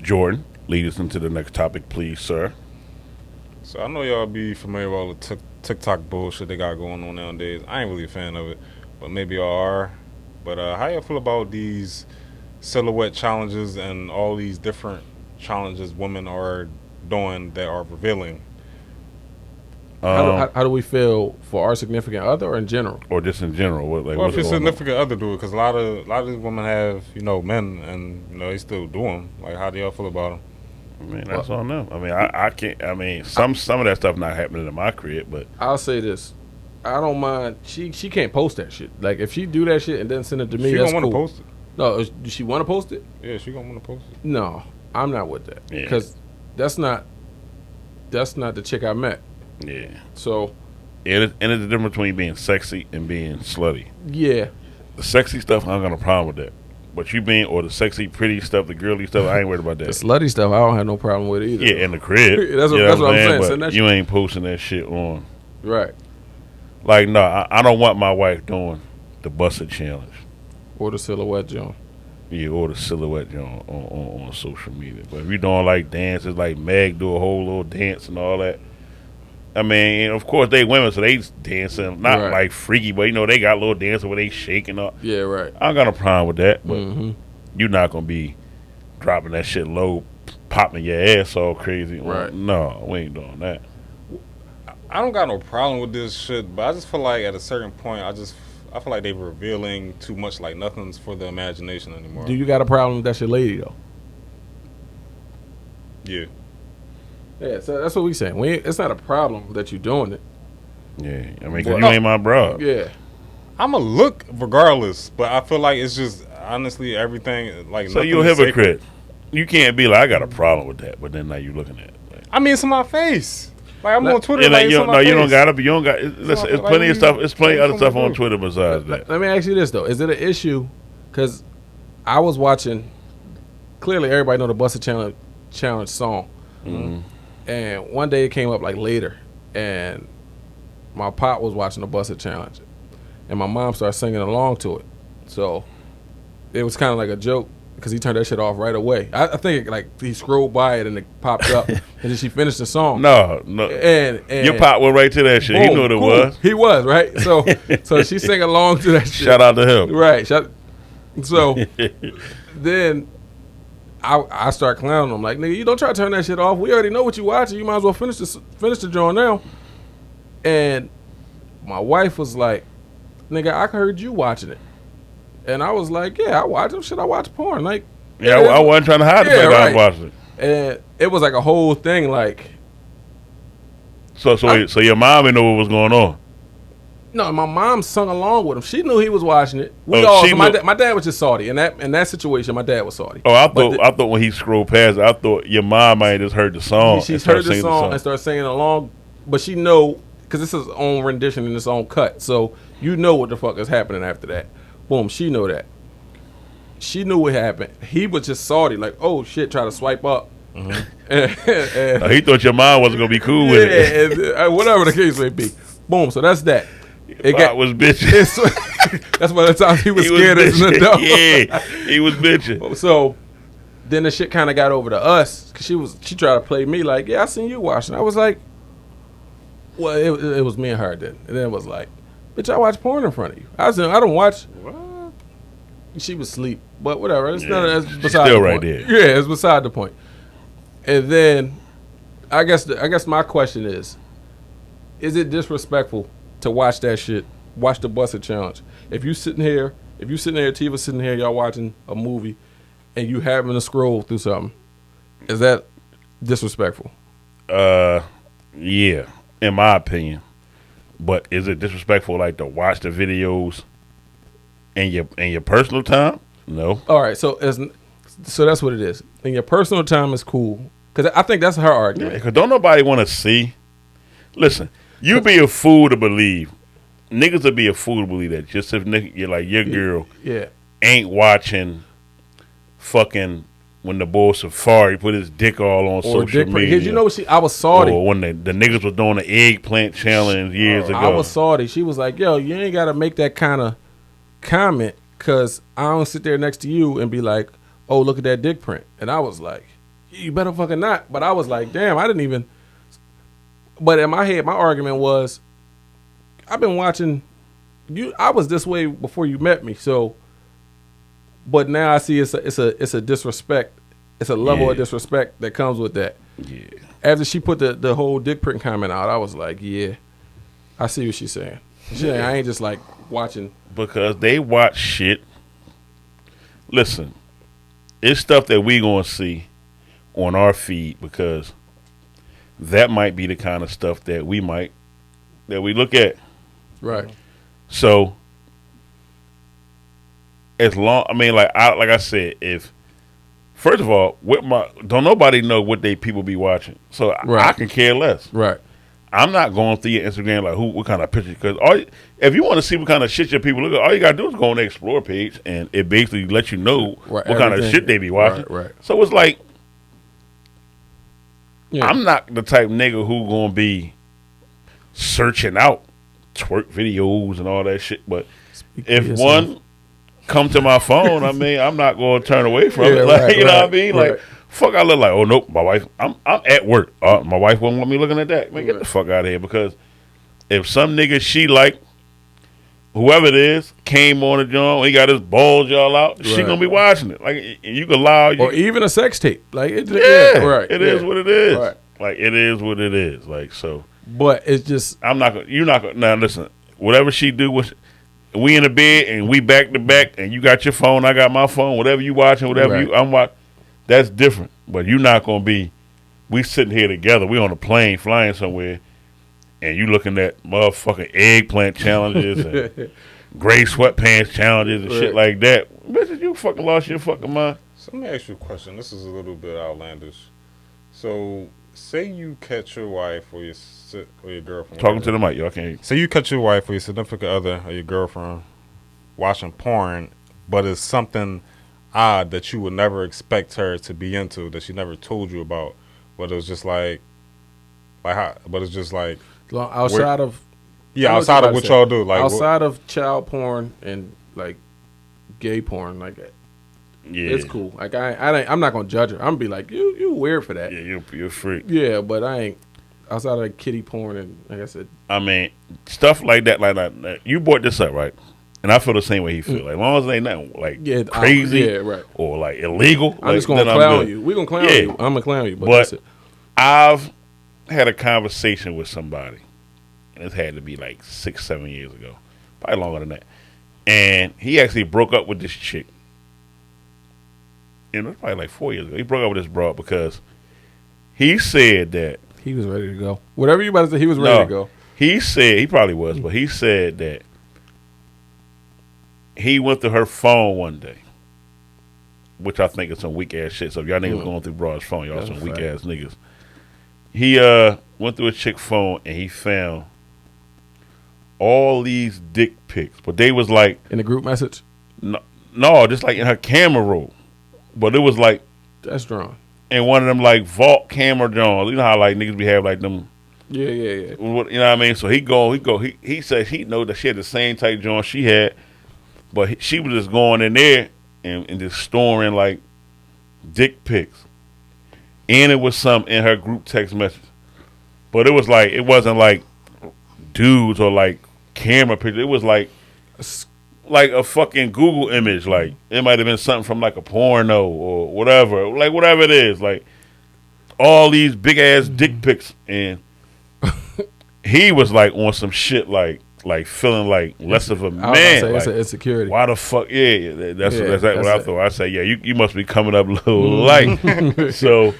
Jordan, lead us into the next topic, please, sir. So I know y'all be familiar with all the TikTok bullshit they got going on nowadays. I ain't really a fan of it, but maybe y'all are. But how y'all feel about these silhouette challenges and all these different challenges women are doing that are revealing? How do we feel for our significant other or in general? Or just in general? Well, if your significant other do it, because a lot of these women have, men, and, they still do them. Like, how do y'all feel about them? I mean, that's on them. I mean, I can't, I mean, some of that stuff not happening in my crib, but. I'll say this. I don't mind. She can't post that shit. Like, if she do that shit and then send it to me, that's cool. She don't want to post it. No, does she want to post it? Yeah, she gonna want to post it. No, I'm not with that. Because that's not the chick I met. Yeah. So. And it's the difference between being sexy and being slutty. Yeah. The sexy stuff, I ain't got no problem with that. But or the sexy, pretty stuff, the girly stuff, I ain't worried about that. The slutty stuff, I don't have no problem with either. Yeah, in the crib. that's what I'm saying. But you ain't posting that shit on. Right. Like, no, I don't want my wife doing the busted challenge. Or the silhouette joint. Yeah, or the silhouette joint on social media. But if you doing like dances, like Meg do a whole little dance and all that. I mean, of course, they women, so they dancing, not like freaky, but, they got a little dancing where they shaking up. Yeah, right. I don't got no problem with that, but you're not going to be dropping that shit low, popping your ass all crazy. Right. No, we ain't doing that. I don't got no problem with this shit, but I just feel like at a certain point, I feel like they're revealing too much, like nothing's for the imagination anymore. Do you got a problem with that shit lady, though? Yeah. Yeah, so that's what we saying. It's not a problem that you're doing it. Yeah, I mean, because you ain't my bro. Yeah. I'm a look regardless, but I feel like it's just, honestly, everything, like, so you're a hypocrite. You can't be like, I got a problem with that, but then now you looking at it. Like, I mean, it's in my face. Like, I'm on Twitter. Yeah, like, you don't got to be. You don't got. Listen, it's plenty of stuff. It's plenty other stuff on Twitter besides that. Let me ask you this though: is it an issue? Because I was watching. Clearly, everybody know the Busted Challenge song, and one day it came up like later, and my pop was watching the Busted Challenge, and my mom started singing along to it. So it was kind of like a joke. Because he turned that shit off right away. I think he scrolled by it and it popped up, and then she finished the song. No. And your pop went right to that shit. Boom, he knew what it was. He was, right? So she sang along to that shit. Shout out to him. Right. So then I start clowning him like, nigga, you don't try to turn that shit off. We already know what you watching. You might as well finish the joint now. And my wife was like, nigga, I heard you watching it. And I was like, yeah, I watch them shit. I watch porn. Like, yeah, I wasn't trying to hide the fact I was watching it. And it was like a whole thing. Like, so your mom didn't know what was going on. No, my mom sung along with him. She knew he was watching it. My dad was just salty. In that situation, my dad was salty. Oh, I thought when he scrolled past it, I thought your mom might have just heard the song. She's heard the song and started singing along, but she know because this is his own rendition and his own cut. So you know what the fuck is happening after that. Boom, she know that. She knew what happened. He was just salty, like, oh shit, try to swipe up. And he thought your mom wasn't gonna be cool with it. And whatever the case may be. Boom, so that's that. It was bitching. That's why the time he was scared as an adult. Yeah, he was bitching. So then the shit kind of got over to us because she tried to play me like, yeah, I seen you watching. I was like, well, it was me and her then. And then it was like, bitch, I watch porn in front of you. I said, I don't watch. What? She was asleep, but whatever. It's that's beside still the right point. there. Yeah, it's beside the point. And then, I guess my question is it disrespectful to watch that shit? Watch the Busted Challenge. If you sitting here, Tiva's sitting here, y'all watching a movie, and you having to scroll through something, is that disrespectful? Yeah, in my opinion. But is it disrespectful like to watch the videos in your personal time? No. All right, so that's what it is. In your personal time is cool because I think that's her argument. Because don't nobody want to see. Listen, you be a fool to believe. Niggas would be a fool to believe that just if you're like your girl ain't watching fucking when the boy Safari put his dick all on social media. You know what I was salty. Or when the niggas was doing the eggplant challenge years ago. I was salty. She was like, yo, you ain't got to make that kind of comment because I don't sit there next to you and be like, oh, look at that dick print. And I was like, you better fucking not. But I was like, damn, I didn't even. But in my head, my argument was, I've been watching you. I was this way before you met me, so. But now I see it's a disrespect. It's a level of disrespect that comes with that. Yeah. After she put the whole dick print comment out, I was like, yeah, I see what she's saying. I ain't just like watching. Because they watch shit. Listen, it's stuff that we gonna see on our feed because that might be the kind of stuff that we look at. Right. So as long, like I said, if first of all, don't nobody know what they people be watching, so I can care less. Right. I'm not going through your Instagram like what kind of pictures, because if you want to see what kind of shit your people look at, all you gotta do is go on the Explore page, and it basically lets you know what kind of shit they be watching. Right. So it's like, I'm not the type of nigga who gonna be searching out twerk videos and all that shit. But if one come to my phone, I'm not gonna turn away from it. Like, you know what I mean? Like, fuck, I look like, oh nope, my wife. I'm at work. My wife wouldn't want me looking at that. Man, get the fuck out of here. Because if some nigga she like, whoever it is, came on the joint, he got his balls y'all out, she gonna be watching it. Like, you can lie, or even a sex tape. Like, it is what it is. Right. Like, it is what it is. Like, so. But it's just, you're not gonna. Now listen, whatever she do was. We in the bed and we back to back, and you got your phone, I got my phone. Whatever you watching, I'm watching, that's different. But you're not gonna be. We sitting here together. We on a plane flying somewhere, and you looking at motherfucking eggplant challenges and gray sweatpants challenges and shit like that. Bitches, you fucking lost your fucking mind. So let me ask you a question. This is a little bit outlandish. So say you catch your wife or your girlfriend. Talking to the mic, y'all can't hear. So you catch your wife or your significant other or your girlfriend watching porn, but it's something odd that you would never expect her to be into, that she never told you about, but it was just like how, but it's just like outside of outside of what y'all do, like outside of child porn and like gay porn, like it's cool. Like I'm not gonna judge her. I'm gonna be like, you weird for that. Yeah, you're a freak. Yeah, but I ain't. Outside of like kitty porn and like I said, stuff like that, you brought this up, right? And I feel the same way he feel. Like, as long as it ain't nothing like crazy, or like illegal, I'm just gonna clown you. We gonna clown you. I'm gonna clown you. But I've had a conversation with somebody, and it had to be like 6-7 years ago, probably longer than that. And he actually broke up with this chick. You know, it's probably like 4 years ago. He broke up with this broad because he said that he was ready to go. Whatever you about to say, he was ready to go. He said, he probably was, but he said that he went through her phone one day, which I think is some weak ass shit. So if y'all niggas going through broad's phone, y'all some weak ass niggas. He went through a chick's phone and he found all these dick pics, but they was like in the group message. No, just like in her camera roll, but it was like that's drawn. And one of them like vault camera Johns. You know how like niggas be have like them. Yeah. You know what I mean? So he said he know that she had the same type John she had, but she was just going in there and just storing like dick pics. And it was some in her group text message. But it wasn't like dudes or like camera pictures. It was like a fucking Google image. Like it might have been something from like a porno or whatever. Like whatever it is. Like all these big ass dick pics, and he was like on some shit like feeling like less of a man. Like, it's an insecurity. Why the fuck? Yeah, that's what I thought. I said, yeah, you must be coming up a little light. So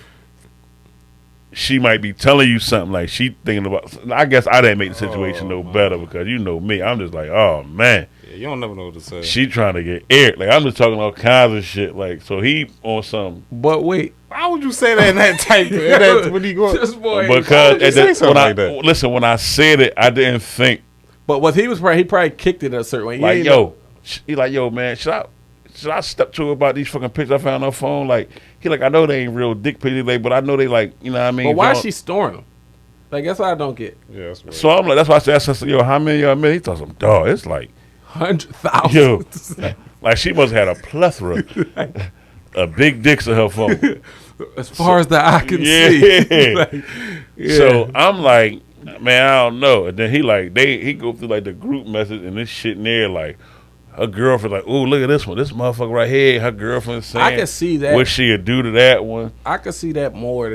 she might be telling you something like she thinking about. I guess I didn't make the situation no better because you know me. I'm just like, oh man. Yeah, you don't never know what to say. She trying to get aired. Like I'm just talking all kinds of shit. Like so he on some. But wait, why would you say that in that type? When he go, because when I said it, I didn't think. But what he probably kicked it a certain way. Like yo, man, should I step to her about these fucking pictures I found on her phone? Like he like I know they ain't real dick pictures, like, but I know they like you know what I mean. But why is she storing them? Like that's what I don't get. Yeah, that's right. So I'm like, that's why I said, yo, how many y'all made? He thought some dog. It's like 100,000. Yo, like she must have had a plethora. a big dick's in her phone. As far as the eye can see. Like, yeah. So I'm like, man, I don't know. And then he go through like the group message and this shit in there like her girlfriend like, ooh, look at this one. This motherfucker right here. Her girlfriend saying I can see that. What she'd do to that one. I can see that more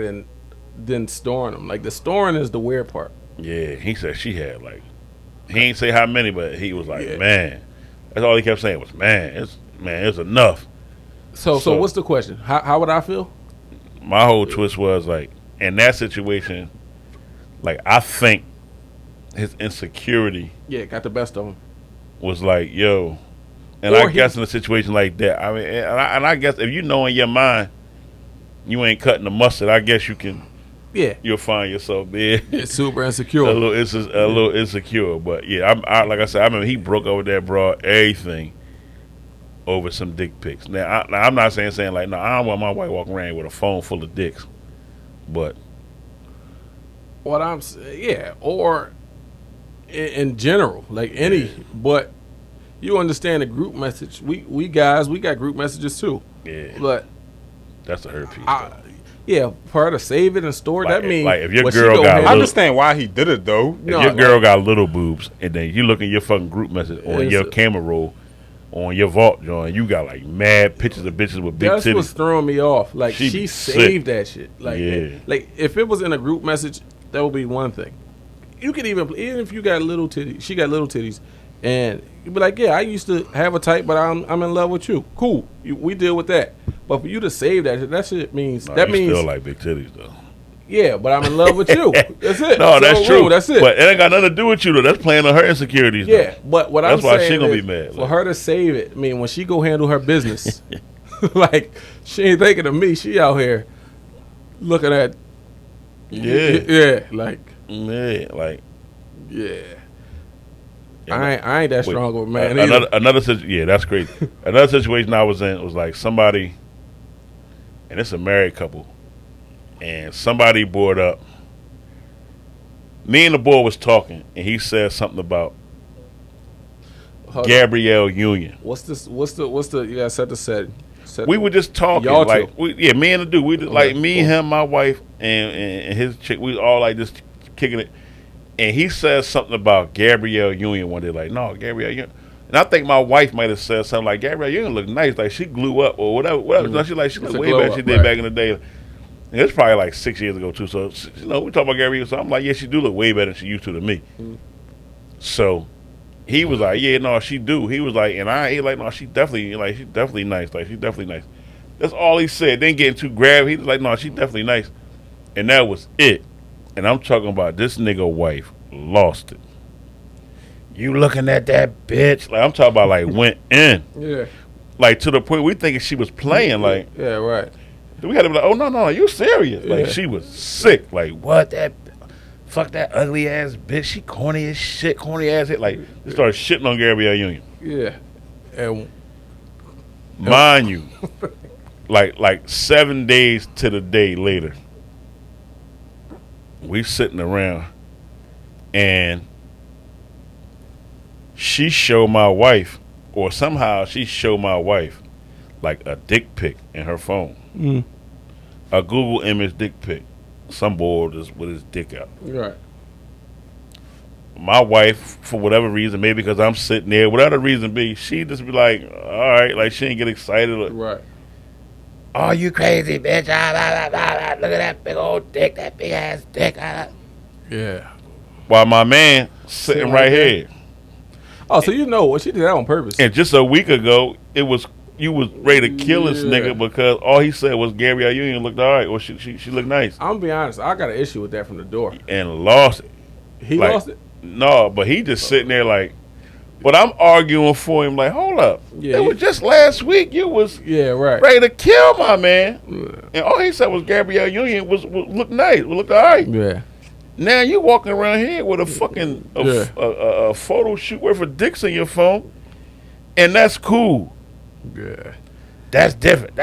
than storing them. Like the storing is the weird part. Yeah, he said she had like, he ain't say how many, but he was like, man. That's all he kept saying was, it's enough. So what's the question? How would I feel? My whole twist was like, in that situation, like I think his insecurity got the best of him. Was like, yo, and I guess in a situation like that, I mean, and I guess if you know in your mind you ain't cutting the mustard, I guess you can. Yeah, you'll find yourself there. It's super insecure. a little insecure, but yeah, I like I said, I remember he broke over that broad everything over some dick pics. Now, I'm not saying like, no, I don't want my wife walking around with a phone full of dicks, but what I'm or in general, like any, but you understand the group message. We guys, we got group messages too. Yeah, but that's a hurt piece. For her to save it and store it, that means like if your girl got, I understand why he did it though. If your girl got little boobs and then you look at your fucking group message on your camera roll, on your vault joint, you got like mad pictures of bitches with big titties. That's what's throwing me off. Like she saved that shit. Like like if it was in a group message, that would be one thing. You could even if you got little titties, she got little titties, and you'd be like, yeah, I used to have a type, but I'm in love with you. Cool, we deal with that. But for you to save that shit means that means still like big titties though. Yeah, but I'm in love with you. That's it. No, that's true. That's it. But it ain't got nothing to do with you though. That's playing on her insecurities. Yeah, but what I'm saying that's why she gonna be mad. For her to save it, I mean, when she go handle her business, like she ain't thinking of me. She out here looking at like. I ain't that strong of a man. That's great. Another situation I was in was like somebody, and it's a married couple, and somebody brought up. Me and the boy was talking, and he said something about Gabrielle Union. What's the? You gotta set the setting. We were just talking, y'all like, me and the dude. We just, like me, him, my wife, and his chick. We all like just kicking it. And he says something about Gabrielle Union one day, like, no, Gabrielle Union. And I think my wife might have said something like, Gabrielle Union look nice, like she glue up or whatever. Mm-hmm. She look way better than she did back in the day. And it's probably like 6 years ago too. So we talk about Gabrielle. So I'm like, yeah, she do look way better than she used to me. Mm-hmm. So he was like, yeah, no, she do. He was like, and he like, no, she's definitely nice. Like she's definitely nice. That's all he said. Then getting too grab. He was like, no, she's definitely nice. And that was it. And I'm talking about this nigga wife lost it. You looking at that bitch? Like I'm talking about like went in. Yeah. Like to the point we thinking she was playing. Like yeah, right. We had to be like, oh no, you serious? Yeah. Like she was sick. Like what that? Fuck that ugly ass bitch. She corny as shit. Corny ass hit. Like they started shitting on Gabrielle Union. Yeah. And mind you, like 7 days to the day later. We sitting around, and she showed my wife, or somehow she showed my wife, like a dick pic in her phone, a Google image dick pic. Some boy with his dick out. Right. My wife, for whatever reason, maybe because I'm sitting there, whatever the reason be, she just be like, all right, like she ain't get excited. Right. Oh, you crazy bitch. Look at that big old dick, that big ass dick. Yeah. While my man sitting right here. Oh, so you know what she did that on purpose. And just a week ago, you was ready to kill this nigga because all he said was Gabrielle Union looked all right, or she looked nice. I'm gonna be honest, I got an issue with that from the door. And lost it. He lost it? No, but he just sitting there like, but I'm arguing for him like, hold up. Yeah, it was just last week you was ready to kill my man. Yeah. And all he said was Gabrielle Union was look nice, look all right. Yeah. Now you walking around here with a fucking a photo shoot worth of dicks in your phone, and that's cool. Yeah. That's different.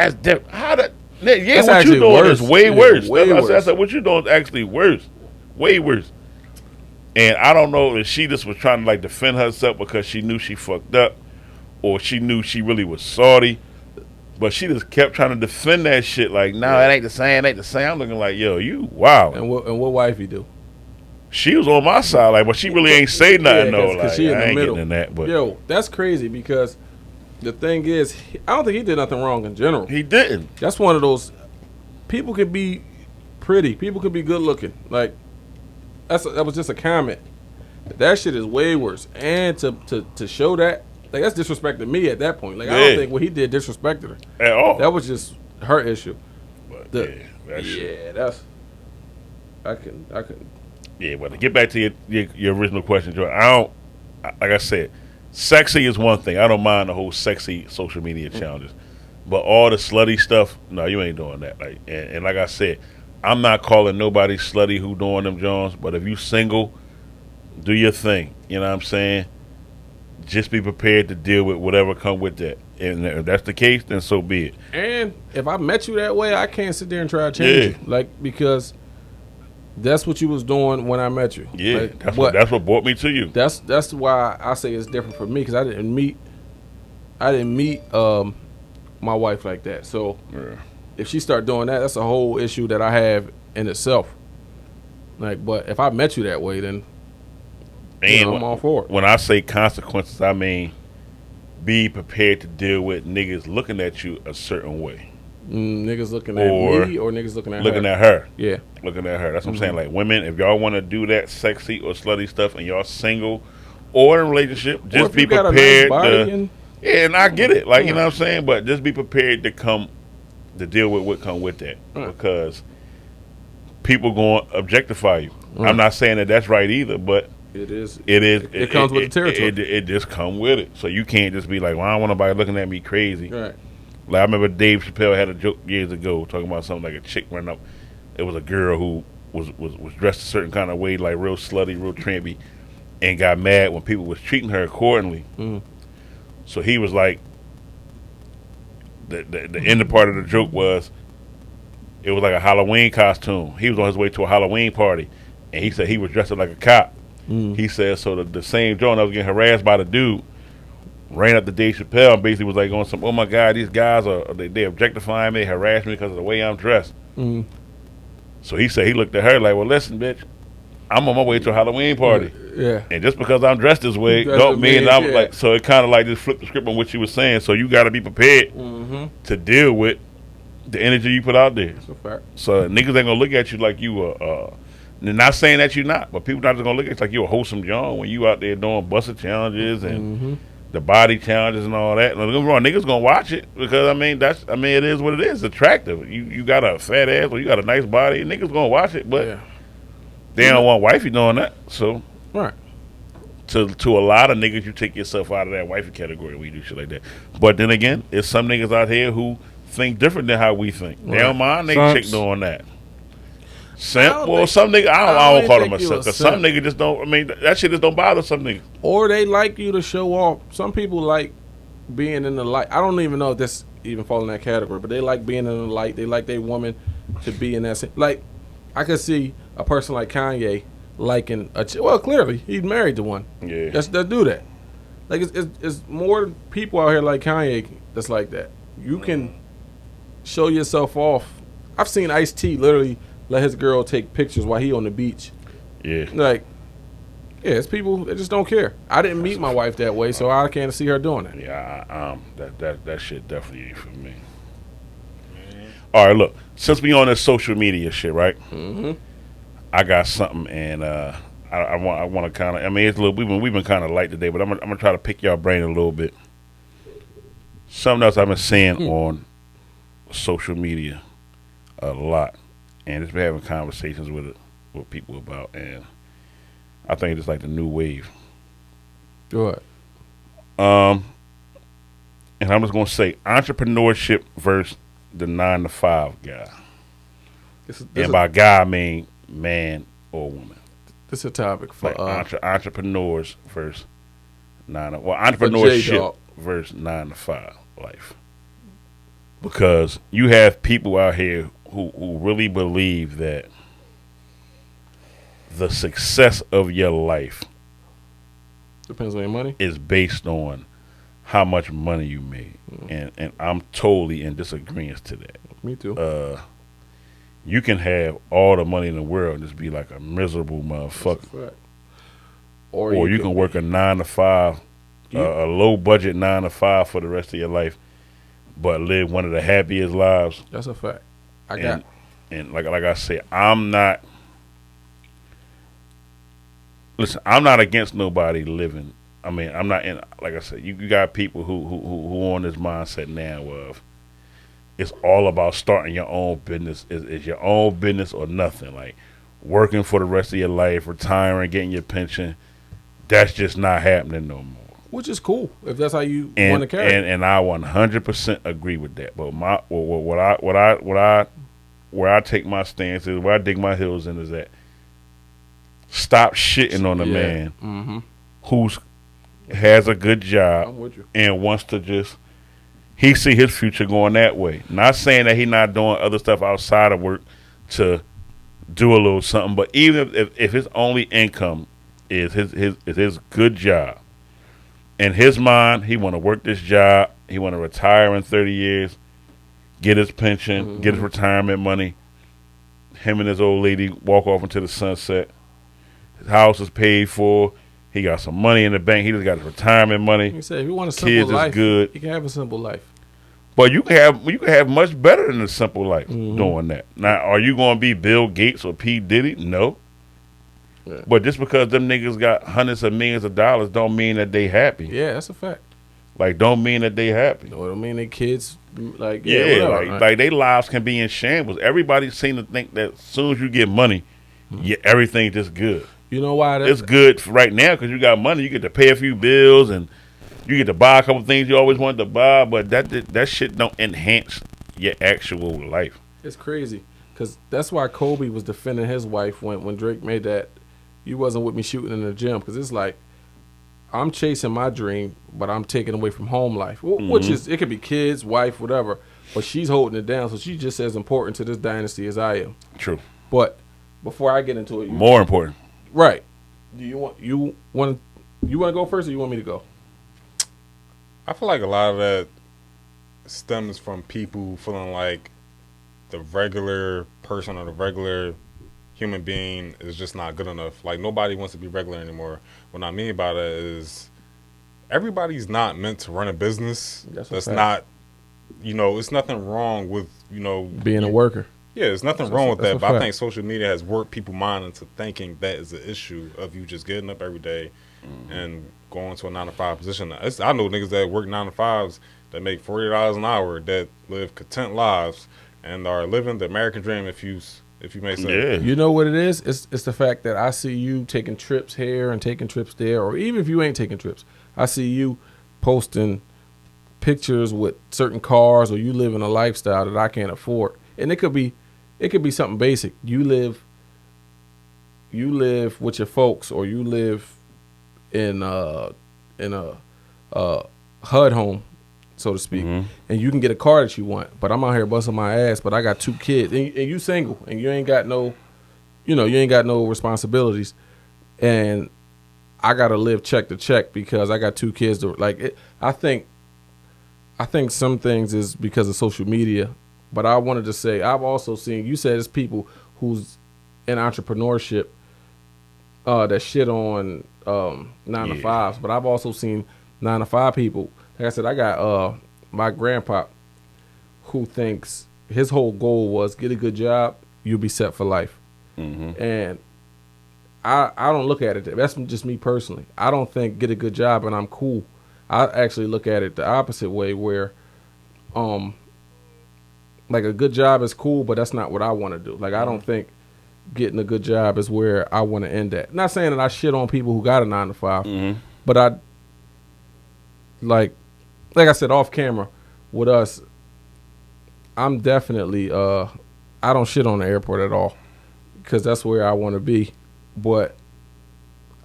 How that? Yeah, that's what you doing worse. is way worse. Way worse. I said what you doing is actually worse. Way worse. And I don't know if she just was trying to like defend herself because she knew she fucked up, or she knew she really was salty. But she just kept trying to defend that shit. Like, no, it ain't the same. It ain't the same. I'm looking like, yo, you wow. And what wifey do? She was on my side, like, but she really ain't say nothing though. Like, she in I the ain't middle. getting in that. But yo, that's crazy because the thing is, I don't think he did nothing wrong in general. he didn't. That's one of those. People can be pretty. People can be good looking. Like that was just a comment. That shit is way worse. And to show that, like, that's disrespecting me at that point. Like, I don't think what he did disrespected her At all. That was just her issue. But That's I can. Yeah, but to get back to your original question, Joy, I don't, like I said, sexy is one thing. I don't mind the whole sexy social media challenges. But all the slutty stuff, no, you ain't doing that. Like, and like I said, I'm not calling nobody slutty who doing them Jones, but if you single, do your thing. You know what I'm saying? Just be prepared to deal with whatever come with that. And if that's the case, then so be it. And if I met you that way, I can't sit there and try to change you. Like, because that's what you was doing when I met you. Yeah, like, that's what brought me to you. That's why I say it's different for me, because I didn't meet my wife like that. So if she start doing that, that's a whole issue that I have in itself. Like, but if I met you that way, then I'm all for it. When I say consequences, I mean be prepared to deal with niggas looking at you a certain way. Niggas looking at me or niggas looking at her? Yeah. Looking at her. That's what I'm saying. Like, women, if y'all want to do that sexy or slutty stuff and y'all single or in a relationship, just be prepared and I get it. Like, you know what I'm saying? But just be prepared to deal with what come with that. Because people going to objectify you. I'm not saying that that's right either, but It is. It comes with the territory. It just come with it. So you can't just be like, well, I don't want nobody looking at me crazy. Right. Like, I remember Dave Chappelle had a joke years ago talking about something like a chick running up. It was a girl who was dressed a certain kind of way, like real slutty, real trampy, and got mad when people was treating her accordingly. So he was like, the end of part of the joke was, it was like a Halloween costume. He was on his way to a Halloween party, and he said he was dressed up like a cop. He said, so the same joint I was getting harassed by the dude ran up to Dave Chappelle and basically was like on some, oh my God, these guys they objectifying me, harassing me because of the way I'm dressed. So he said he looked at her like, well, listen, bitch, I'm on my way to a Halloween party. Yeah. And just because I'm dressed this way don't mean I'm like, so it kind of like just flipped the script on what you were saying. So you got to be prepared to deal with the energy you put out there. That's a fact. So niggas ain't going to look at you like you not saying that you're not, but people not just going to look at you like you're a wholesome John when you out there doing busted challenges and the body challenges and all that. Don't get me wrong, niggas gonna watch it because it is what it is. It's attractive. You got a fat ass or you got a nice body, niggas gonna watch it, but they don't want wifey doing that. So to a lot of niggas, you take yourself out of that wifey category when you do shit like that. But then again, there's some niggas out here who think different than how we think. They don't mind they chick doing that. Simp? Well, some nigga, I don't call them a simp. Because some niggas just don't, that shit just don't bother some niggas. Or they like you to show off. Some people like being in the light. I don't even know if this even falls in that category, but they like being in the light. They like their woman to be in that. Like, I could see a person like Kanye liking well, clearly, he's married to one. Yeah. Let's do that. Like, it's more people out here like Kanye that's like that. You can show yourself off. I've seen Ice-T literally let his girl take pictures while he on the beach. Yeah. Like, it's people that just don't care. I didn't meet my wife that way, so I can't see her doing that. Yeah, that shit definitely ain't for me. All right, look. Since we on this social media shit, right? I got something, and I want to kind of. It's a little. We've been kind of light today, but I'm gonna try to pick y'all brain a little bit. Something else I've been seeing on social media a lot. And just been having conversations with people about, and I think it's like the new wave. What? And I'm just gonna say entrepreneurship versus the 9-to-5 guy. And by guy I mean man or woman. This is a topic for like entrepreneurs versus entrepreneurship versus 9-to-5 life. Because you have people out here who really believe that the success of your life depends on your money is based on how much money you made. And I'm totally in disagreement to that. Me too. You can have all the money in the world and just be like a miserable motherfucker. Or you can work a 9 to 5, a low budget 9 to 5 for the rest of your life, but live one of the happiest lives. That's a fact. And like I said, I'm not against nobody living. I mean, I'm not in. Like I said, you got people who on this mindset now of it's all about starting your own business. It's your own business or nothing. Like working for the rest of your life, retiring, getting your pension. That's just not happening no more. Which is cool if that's how you want to carry it. And I 100% agree with that. But where I take my stance is, where I dig my heels in is that stop shitting on a man who's has a good job and wants to just he see his future going that way. Not saying that he's not doing other stuff outside of work to do a little something, but even if his only income is his good job, in his mind he want to work this job, he want to retire in 30 years, get his pension, get his retirement money, him and his old lady walk off into the sunset, his house is paid for, he got some money in the bank, he just got his retirement money. You say if you want a simple life, good. You can have a simple life. But you can have much better than a simple life doing that. Now, are you going to be Bill Gates or P. Diddy? No. Yeah. But just because them niggas got hundreds of millions of dollars don't mean that they happy. Yeah, that's a fact. Like, don't mean that they happy. No, it don't mean they kids, like, like their lives can be in shambles. Everybody seem to think that as soon as you get money, everything's just good. You know why? It's good for right now because you got money. You get to pay a few bills and you get to buy a couple things you always wanted to buy, but that shit don't enhance your actual life. It's crazy because that's why Kobe was defending his wife when Drake made that, you wasn't with me shooting in the gym, because it's like, I'm chasing my dream, but I'm taking away from home life, which is, it could be kids, wife, whatever, but she's holding it down, so she's just as important to this dynasty as I am. True. But before I get into it, more important. Right. Do you want to go first, or you want me to go? I feel like a lot of that stems from people feeling like the regular person or the regular human being is just not good enough. Like, nobody wants to be regular anymore. What I mean by that is everybody's not meant to run a business. That's not, it's nothing wrong with, being a worker. Yeah, there's nothing wrong with that. But I think social media has worked people's mind into thinking that is an issue of you just getting up every day and going to a 9-to-5 position. I know niggas that work 9-to-5s that make $40 an hour that live content lives and are living the American dream, if you may say. Yeah. You know what it is? It's the fact that I see you taking trips here and taking trips there, or even if you ain't taking trips, I see you posting pictures with certain cars, or you live in a lifestyle that I can't afford. And it could be something basic. You live with your folks, or you live in a HUD home, so to speak, and you can get a car that you want. But I'm out here busting my ass, but I got 2 kids, and you single, and you ain't got no, you ain't got no responsibilities, and I gotta live check to check because I got 2 kids. I think some things is because of social media, but I wanted to say I've also seen, you said it's people who's in entrepreneurship that shit on 9-to-5s, but I've also seen 9-to-5 people. Like I said, I got my grandpa who thinks his whole goal was get a good job, you'll be set for life. And I don't look at it. That's just me personally. I don't think get a good job and I'm cool. I actually look at it the opposite way, where like a good job is cool, but that's not what I want to do. Like, I don't think getting a good job is where I want to end at. Not saying that I shit on people who got a 9-to-5, but I like I said off camera with us, I'm definitely I don't shit on the airport at all because that's where I want to be, but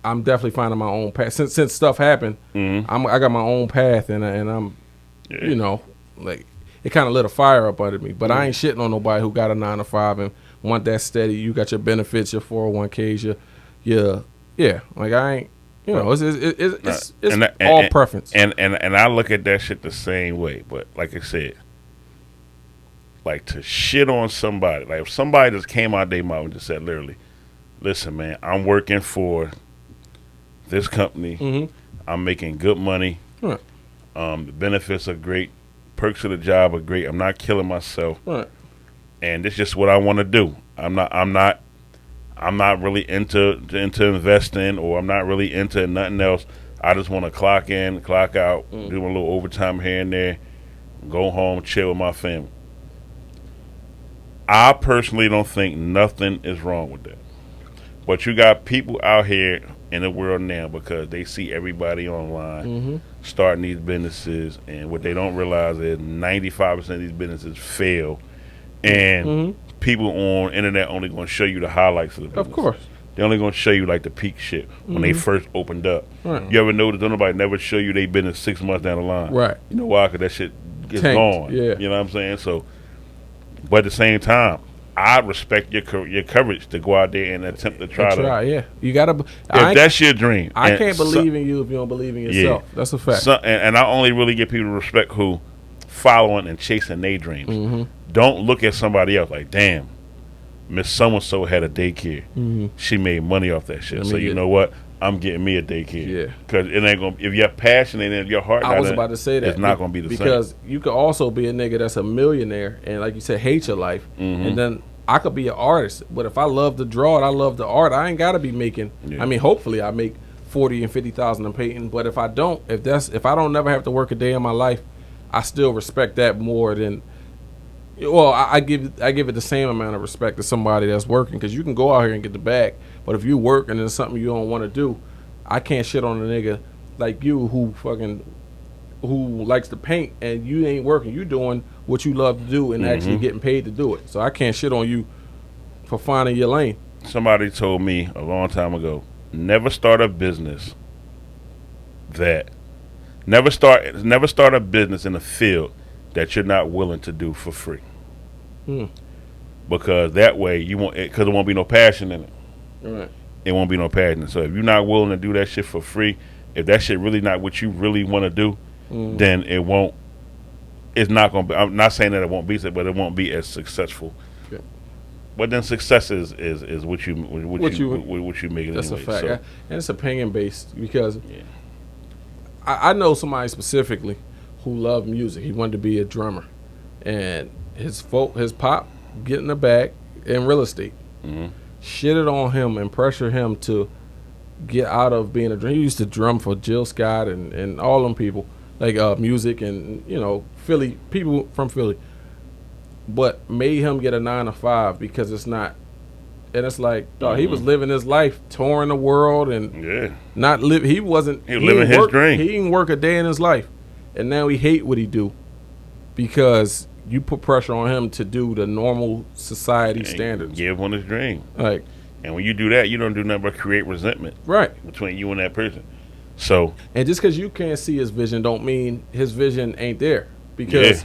I'm definitely finding my own path since stuff happened. I got my own path, and I'm like, it kind of lit a fire up under me. But I ain't shitting on nobody who got a 9-to-5 and want that steady. You got your benefits, your 401ks, like I ain't, You know, it's all preference. And I look at that shit the same way. But like I said, like to shit on somebody, like if somebody just came out their mouth and just said literally, listen, man, I'm working for this company. Mm-hmm. I'm making good money. Right. The benefits are great. Perks of the job are great. I'm not killing myself. Right. And it's just what I want to do. I'm not really into investing, or I'm not really into nothing else. I just want to clock in, clock out, do a little overtime here and there, go home, chill with my family. I personally don't think nothing is wrong with that. But you got people out here in the world now, because they see everybody online starting these businesses, and what they don't realize is 95% of these businesses fail, and people on internet only going to show you the highlights of the business. Of course. They're only going to show you like the peak shit when they first opened up. Right. You ever notice nobody never show you they business 6 months down the line? Right. You know why? Because that shit gets Tanked. gone. Yeah. You know what I'm saying? So, but at the same time, I respect your courage to go out there and attempt to try. Yeah, you gotta. If that's your dream, I can't believe in you if you don't believe in yourself. Yeah. That's a fact. And I only really give people respect who following and chasing their dreams. Don't look at somebody else like, damn, Miss So-and-so had a daycare. She made money off that shit. So you know what? I'm getting me a daycare. Yeah. Because it ain't gonna. If you're passionate and your heart, I was about to say that it's not gonna be the same. Because you could also be a nigga that's a millionaire and, like you said, hate your life, and then I could be an artist. But if I love to draw it, I love the art. I ain't gotta be making. I mean, hopefully, I make 40 and 50,000 a painting. But if I don't, if I don't never have to work a day in my life, I still respect that more than. Well, I give it the same amount of respect to somebody that's working, because you can go out here and get the bag, but if you work and there's something you don't want to do, I can't shit on a nigga like you who likes to paint and you ain't working. You doing what you love to do and actually getting paid to do it. So I can't shit on you for finding your lane. Somebody told me a long time ago, never start a business never start a business in a field that you're not willing to do for free. Because that way you won't, because there won't be no passion in it. Right. It won't be no passion. So if you're not willing to do that shit for free, if that shit really not what you really want to do, then it won't. It's not gonna be. I'm not saying that it won't be, but it won't be as successful. Okay. But then success is what you make it. That's anyway. a fact, So, and it's opinion based, because I know somebody specifically who loved music. He wanted to be a drummer, and his pop get in the bag in real estate, shitted on him and pressured him to get out of being a drummer. He used to drum for Jill Scott and all them people, like music and Philly people from Philly, but made him get a 9-to-5 because it's not. And it's like, dog, he was living his life, touring the world, and not live. He wasn't. He was living his dream. He didn't work a day in his life, and now he hate what he do because you put pressure on him to do the normal society standards. Give one his dream. Like, and when you do that, you don't do nothing but create resentment, right, between you and that person. So, and just because you can't see his vision, don't mean his vision ain't there. Because,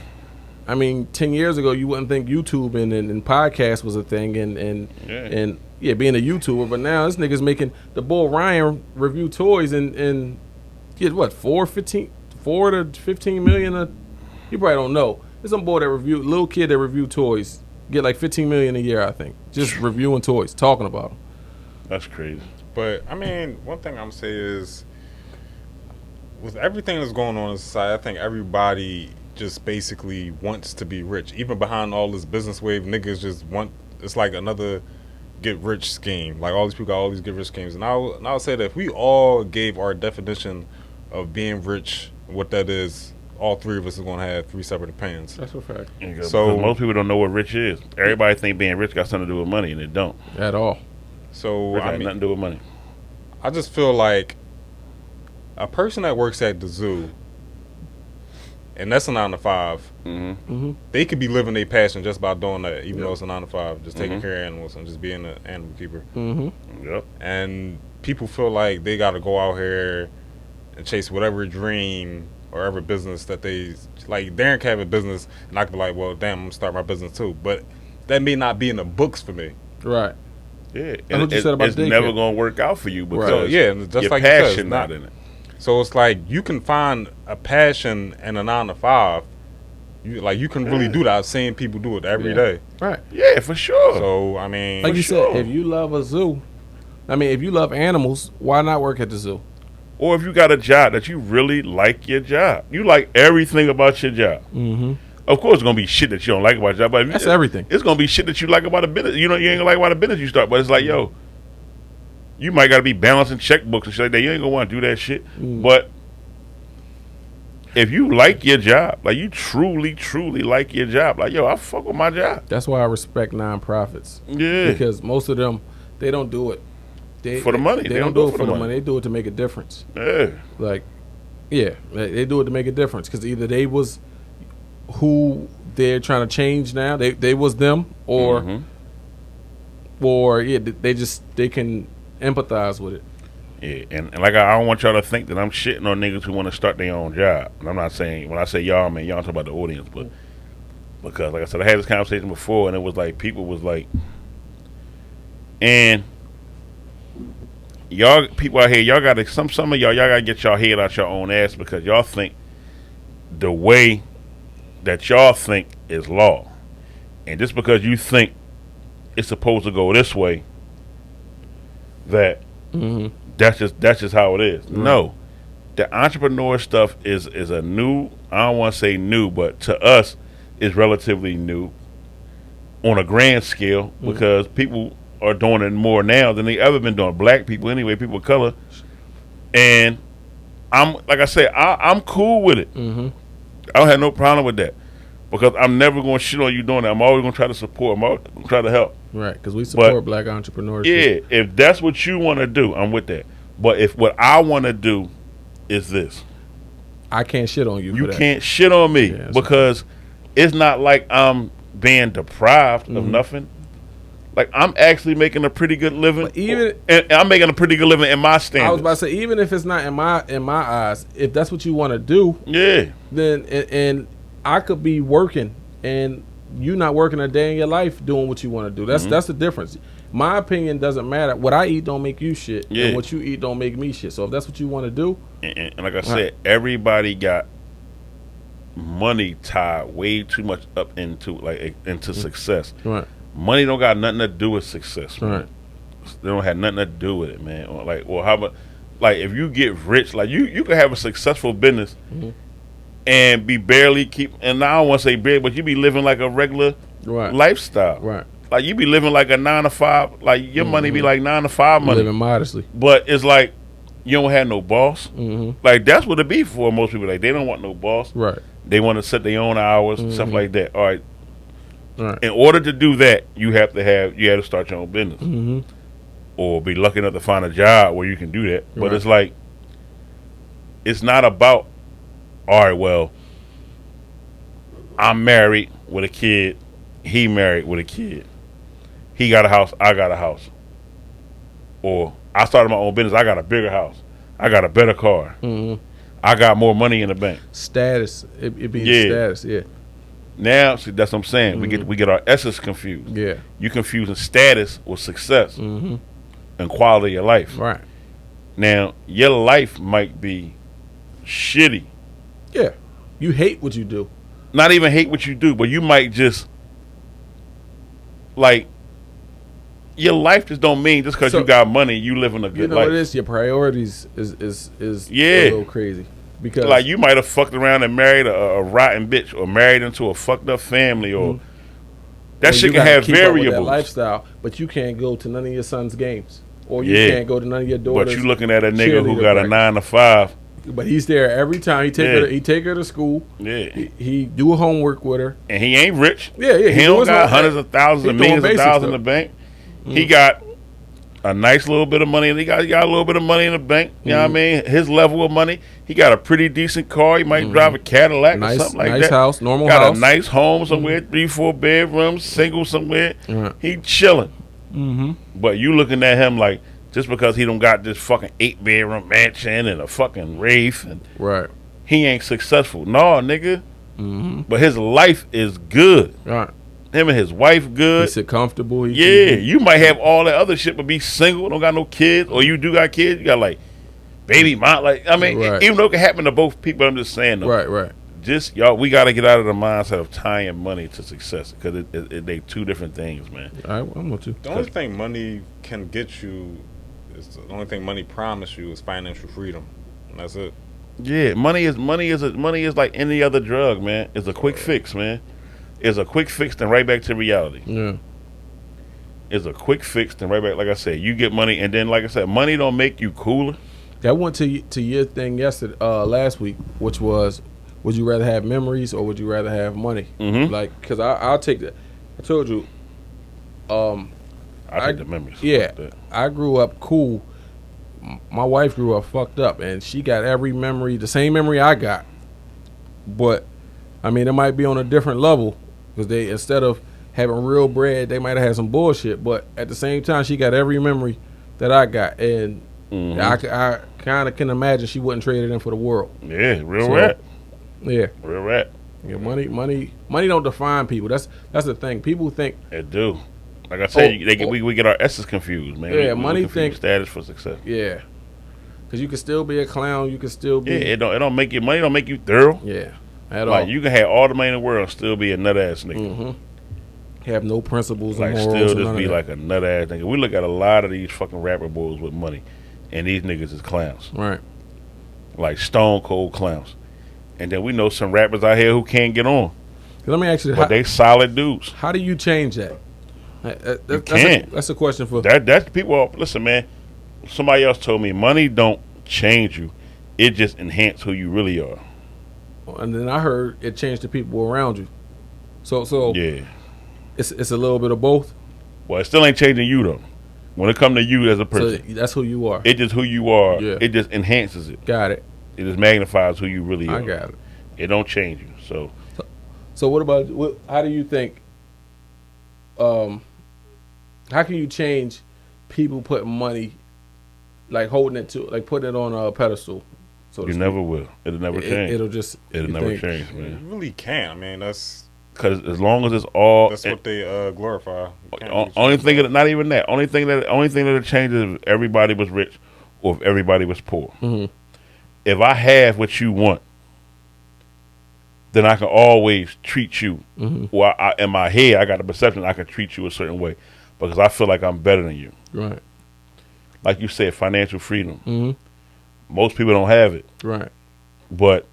I mean, 10 years ago, you wouldn't think YouTube and podcast was a thing, and being a YouTuber. But now this nigga's making the boy Ryan review toys and get what 4 to 15 million. You probably don't know. There's some boy that little kid that review toys, get like 15 million a year, I think, just reviewing toys, talking about them. That's crazy. But I mean, one thing I'm saying is, with everything that's going on in society, I think everybody just basically wants to be rich. Even behind all this business wave, niggas just want, it's like another get rich scheme. Like all these people got all these get rich schemes. And I'll say that if we all gave our definition of being rich, what that is, all three of us are going to have 3 separate opinions. That's a fact. So most people don't know what rich is. Everybody think being rich got something to do with money, and it don't. At all. So Rich got nothing to do with money. I just feel like a person that works at the zoo, and that's a 9-to-5, they could be living their passion just by doing that, even though it's a 9-to-5, just taking care of animals and just being an animal keeper. Yep. And people feel like they got to go out here and chase whatever dream or ever business that they like. Darren can have a business, and I could be like, well, damn, I'm gonna start my business too. But that may not be in the books for me. Right. Yeah, that's what you said about it's never gonna work out for you because just your like passion you said, not in it. So it's like you can find a passion in a 9 to 5. You can really do that. I've seen people do it every day. Right. Yeah, for sure. So I mean, like you said, if you love a zoo, if you love animals, why not work at the zoo? Or if you got a job that you really like your job, you like everything about your job. Mm-hmm. Of course, it's gonna be shit that you don't like about your job, but That's everything. It's gonna be shit that you like about a business. You ain't gonna like about a business you start, but it's like, yo, you might gotta be balancing checkbooks and shit like that. You ain't gonna want to do that shit, but if you like your job, like you truly, truly like your job, like, yo, I fuck with my job. That's why I respect nonprofits. Yeah. Because most of them, they don't do it for the money. They don't do it for the money. They do it to make a difference. Yeah. Like, yeah, they do it to make a difference. Because either they was who they're trying to change now, they was them, or they can empathize with it. Yeah, and like I don't want y'all to think that I'm shitting on niggas who want to start their own job. And I'm not saying, when I say y'all, man, y'all talking about the audience, but because, like I said, I had this conversation before, and it was like, people was like, and y'all, people out here, y'all got to, some of y'all got to get y'all head out your own ass because y'all think the way that y'all think is law. And just because you think it's supposed to go this way, that that's just how it is. Mm-hmm. No, the entrepreneur stuff is a new, I don't want to say new, but to us is relatively new on a grand scale because people are doing it more now than they ever been doing. Black people anyway, people of color. And I'm, like I say, I'm cool with it. I don't have no problem with that because I'm never going to shit on you doing that. I'm always going to try to support. I'm always going to try to help. Right, because we support black entrepreneurs. Yeah, if that's what you want to do, I'm with that. But if what I want to do is this, I can't shit on you. You can't shit on me because it's not like I'm being deprived of nothing. Like, I'm actually making a pretty good living, and I'm making a pretty good living in my standards. I was about to say, even if it's not in my eyes, if that's what you want to do, then and I could be working and you not working a day in your life doing what you want to do. That's the difference. My opinion doesn't matter. What I eat don't make you shit, and what you eat don't make me shit. So if that's what you want to do, and like I said, everybody got money tied way too much up into success. Right. Money don't got nothing to do with success. Man. Right. They don't have nothing to do with it, man. Or how about, like, if you get rich, like you could have a successful business and be barely and I don't want to say barely, but you be living like a regular lifestyle. Right. Like, you be living like a 9 to 5. Like, your money be like 9 to 5 money. Living modestly. But it's like you don't have no boss. Like, that's what it be for most people. Like, they don't want no boss. Right. They want to set their own hours, stuff like that. All right. Right. In order to do that, you have to start your own business, or be lucky enough to find a job where you can do that. But it's like, it's not about, all right, well, I'm married with a kid, he married with a kid, he got a house, I got a house, or I started my own business, I got a bigger house, I got a better car, I got more money in the bank. Status, it be status, Now, see, that's what I'm saying. We get our essence confused. Yeah. You confusing status with success and quality of life. Right. Now, your life might be shitty. Yeah. You hate what you do. Not even hate what you do, but you might just, like, your life just don't mean just because you got money, you living a good life. You know what it is? Your priorities is a little crazy. Because, like, you might have fucked around and married a rotten bitch, or married into a fucked up family, or that shit can have variables. That lifestyle, but you can't go to none of your son's games, or you can't go to none of your daughter's. But you looking at a nigga who got a 9 to 5. But he's there every time. He take her to school. Yeah. He do homework with her. And he ain't rich. Yeah. He don't got hundreds of thousands and millions of dollars in the bank. He got a nice little bit of money, and he got a little bit of money in the bank. You know what I mean? His level of money. He got a pretty decent car. He might drive a Cadillac or something like that. Nice house, normal got house. Got a nice home somewhere, 3-4 bedrooms, single somewhere. He chilling. But you looking at him like, just because he don't got this fucking 8-bedroom mansion and a fucking Wraith, and he ain't successful. No, nigga. But his life is good. Right. him and his wife good. He sit comfortable. You might have all that other shit, but be single, don't got no kids, or you do got kids, you got like baby mom. Like I mean, even though it can happen to both people, I'm just saying though. Right. Just y'all, we got to get out of the mindset of tying money to success because they two different things, man. I'm with you. The only thing money can get you is the only thing money promise you is financial freedom, and that's it. Yeah, money is like any other drug, man. It's a quick fix, man. It's a quick fix, then right back to reality. Yeah. It's a quick fix, then right back. Like I said, you get money, and then like I said, money don't make you cooler. I went to your thing yesterday, last week, which was, would you rather have memories or would you rather have money? Mm-hmm. Like, because I'll take that. I told you. I take the memories. Yeah, I grew up cool. My wife grew up fucked up, and she got every memory, the same memory I got. But, I mean, it might be on a different level because they, instead of having real bread, they might have had some bullshit. But at the same time, she got every memory that I got, and I kind of can imagine she wouldn't trade it in for the world. Yeah, real rat. Yeah, real rat. Yeah, money don't define people. That's the thing. People think it do. Like I said, we get our S's confused, man. Yeah, money thinks status for success. Yeah, because you can still be a clown. You can still be. Yeah, it don't make you money. Don't make you thorough. Yeah, at like all. You can have all the money in the world and still be a nut ass nigga. Mm-hmm. Have no principles. Like and morals still just be that. like a nut ass nigga. We look at a lot of these fucking rapper boys with money, and these niggas is clowns. Right. Like stone cold clowns. And then we know some rappers out here who can't get on. Let me ask you, but they solid dudes. How do you change that? You can't. That's a question for that's people. Listen, man. Somebody else told me money don't change you; it just enhance who you really are. And then I heard it changed the people around you. So yeah, it's a little bit of both. Well, it still ain't changing you though. When it comes to you as a person, so that's who you are. It just who you are. Yeah. It just enhances it. Got it. It just magnifies who you really are. I got it. It don't change you. So what about? How do you think? How can you change people putting money, like holding it to, like putting it on a pedestal? So you never will. It'll never change. It'll never change, man. You really can't. I mean, that's because as long as it's all that's what they glorify. Only thing, not even that. Only thing that changes is if everybody was rich or if everybody was poor. Mm-hmm. If I have what you want, then I can always treat you. Mm-hmm. Well, in my head, I got the perception I can treat you a certain way because I feel like I'm better than you. Right. Like you said, financial freedom. Mm-hmm. Most people don't have it. Right. But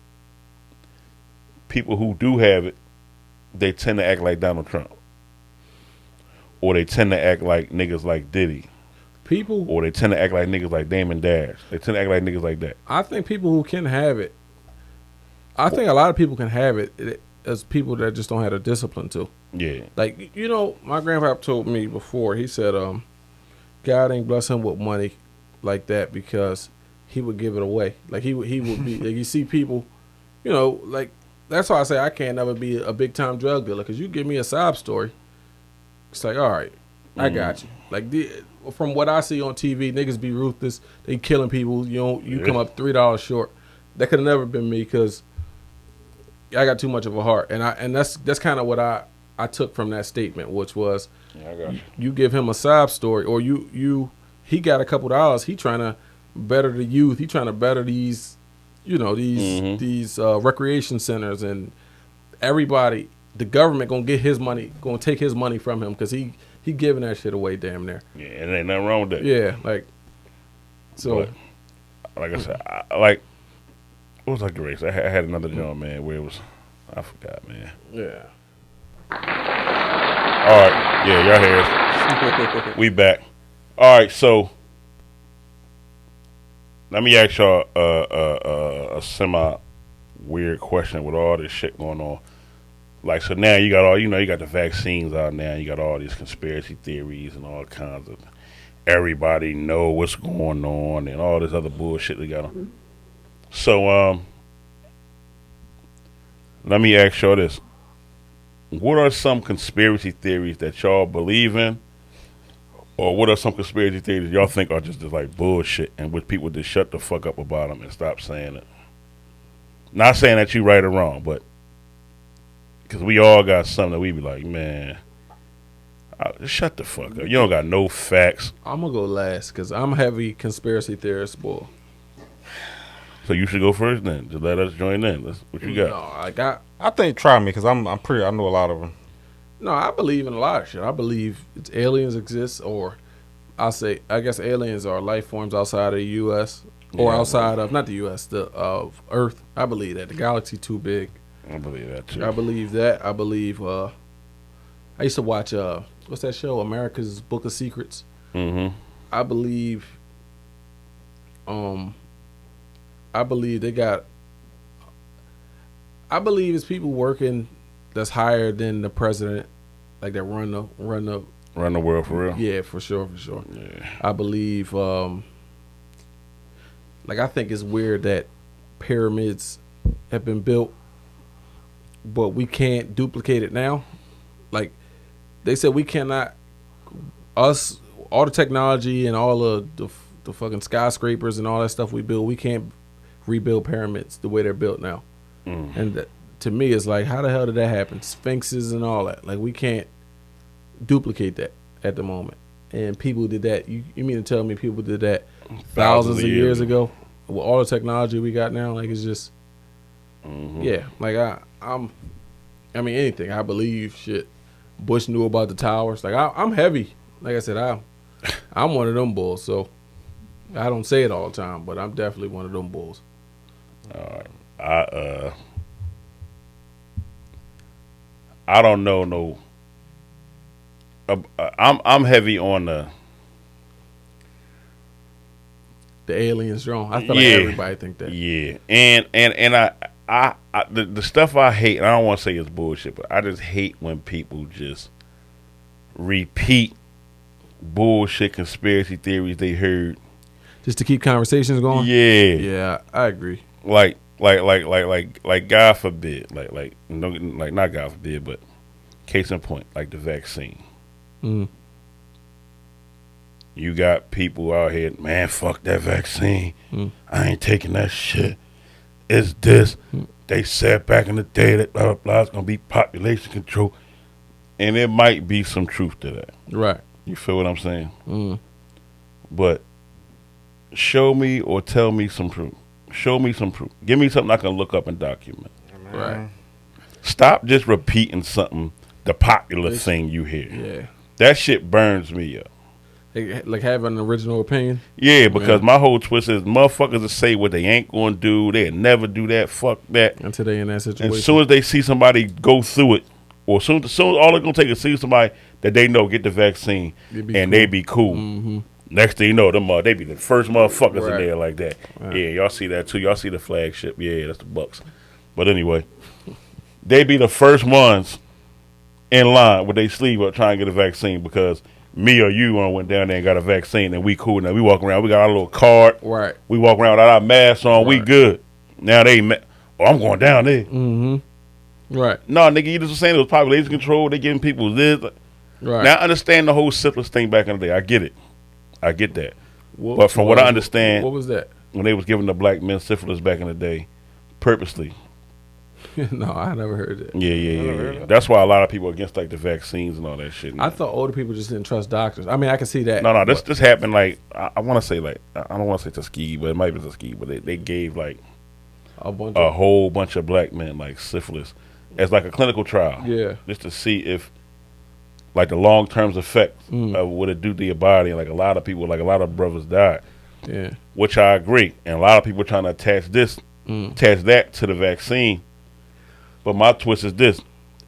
people who do have it, they tend to act like Donald Trump. Or they tend to act like niggas like Diddy. Or they tend to act like niggas like Damon Dash. They tend to act like niggas like that. I think people who can have it, I think a lot of people can have it as people that just don't have the discipline to. Yeah. Like, my grandpa told me before, he said, God ain't bless him with money like that because he would give it away. Like, he would be, like, you see people, like, that's why I say I can't never be a big-time drug dealer because you give me a sob story, it's like, all right, I got you. Like, from what I see on TV, niggas be ruthless. They killing people. You come up $3 short. That could have never been me because I got too much of a heart. And that's kind of what I took from that statement, which was you give him a sob story or he got a couple dollars. He trying to better the youth. He trying to better these recreation centers and everybody. The government gonna get his money, gonna take his money from him because he giving that shit away damn near. Yeah, and ain't nothing wrong with that. Yeah, like so. But, like I said, what was I gonna say? I had another joint, man, where it was I forgot, man. Yeah. All right, yeah, y'all hear us. We back. All right, so let me ask y'all a semi weird question with all this shit going on. Like, so now you got you got the vaccines out now. You got all these conspiracy theories and all kinds of everybody know what's going on and all this other bullshit they got on. So, let me ask y'all this. What are some conspiracy theories that y'all believe in? Or what are some conspiracy theories y'all think are just like bullshit and which people just shut the fuck up about them and stop saying it? Not saying that you right or wrong, but because we all got something that we be like, man, Shut the fuck up. You don't got no facts. I'm gonna go last because I'm a heavy conspiracy theorist, boy. So you should go first then. Just let us join in. What you got? No, I think try me because I'm pretty. I know a lot of them. No, I believe in a lot of shit. I believe it's aliens exist, or I guess aliens are life forms outside of the U.S. or outside of not the U.S. of Earth. I believe that the galaxy too big. I believe that too. I believe that. I believe. I used to watch what's that show? America's Book of Secrets. Mm-hmm. I believe. I believe they got. I believe it's people working that's higher than the president, like that run the world for real. Yeah, for sure. Yeah. I believe. I think it's weird that pyramids have been built, but we can't duplicate it now. Like they said, we cannot. All the technology and all of the fucking skyscrapers and all that stuff we build, we can't rebuild pyramids the way they're built now. And to me, it's like, how the hell did that happen? Sphinxes and all that. Like, we can't duplicate that at the moment. And people did that. You mean to tell me people did that thousands of years ago with all the technology we got now? Like, it's just, yeah. Like, I mean, anything. I believe shit. Bush knew about the towers. Like, I'm heavy. Like I said, I'm one of them bulls. So I don't say it all the time, but I'm definitely one of them bulls. All right. I don't know no. I'm heavy on the aliens drone. I feel like everybody think that. Yeah, and I the stuff I hate, and I don't want to say it's bullshit, but I just hate when people just repeat bullshit conspiracy theories they heard just to keep conversations going. Yeah, I agree. Like God forbid, like not God forbid, but case in point, like the vaccine. You got people out here, man, fuck that vaccine. I ain't taking that shit. It's this. They said back in the day that blah, blah, blah, it's going to be population control. And there might be some truth to that. Right. You feel what I'm saying? But show me or tell me some proof. Show me some proof. Give me something I can look up and document. Right. Stop just repeating something, the popular thing you hear. Yeah. That shit burns me up. Like having an original opinion? Yeah, because my whole twist is motherfuckers that say what they ain't going to do. They'll never do that. Fuck that. Until they in that situation. And as soon as they see somebody go through it, or soon all they're going to take is see somebody that they know get the vaccine, they be cool. Next thing you know, they be the first motherfuckers in there like that. Right. Yeah, y'all see that too. Y'all see the flagship. Yeah, that's the Bucks. But anyway, they be the first ones in line with their sleeve up trying to get a vaccine because me or you went down there and got a vaccine and we cool now. We walk around. We got our little card. Right. We walk around without our masks on. Right. We good. Now I'm going down there. Right. No, nigga, you just saying it was population control. They giving people this. Right. Now I understand the whole syphilis thing back in the day. I get it. I get that. But from what I understand, what was that? When they was giving the black men syphilis back in the day, purposely. No, I never heard that. Yeah. That's why a lot of people are against like the vaccines and all that shit. I thought older people just didn't trust doctors. I mean, I can see that. No. This happened like I want to say like I don't want to say Tuskegee, but it might be Tuskegee. But they gave like a whole bunch of black men like syphilis as like a clinical trial. Yeah. Just to see if like the long term effects of what it do to your body. And like a lot of people, like a lot of brothers died. Yeah. Which I agree. And a lot of people are trying to attach that to the vaccine. But my twist is this.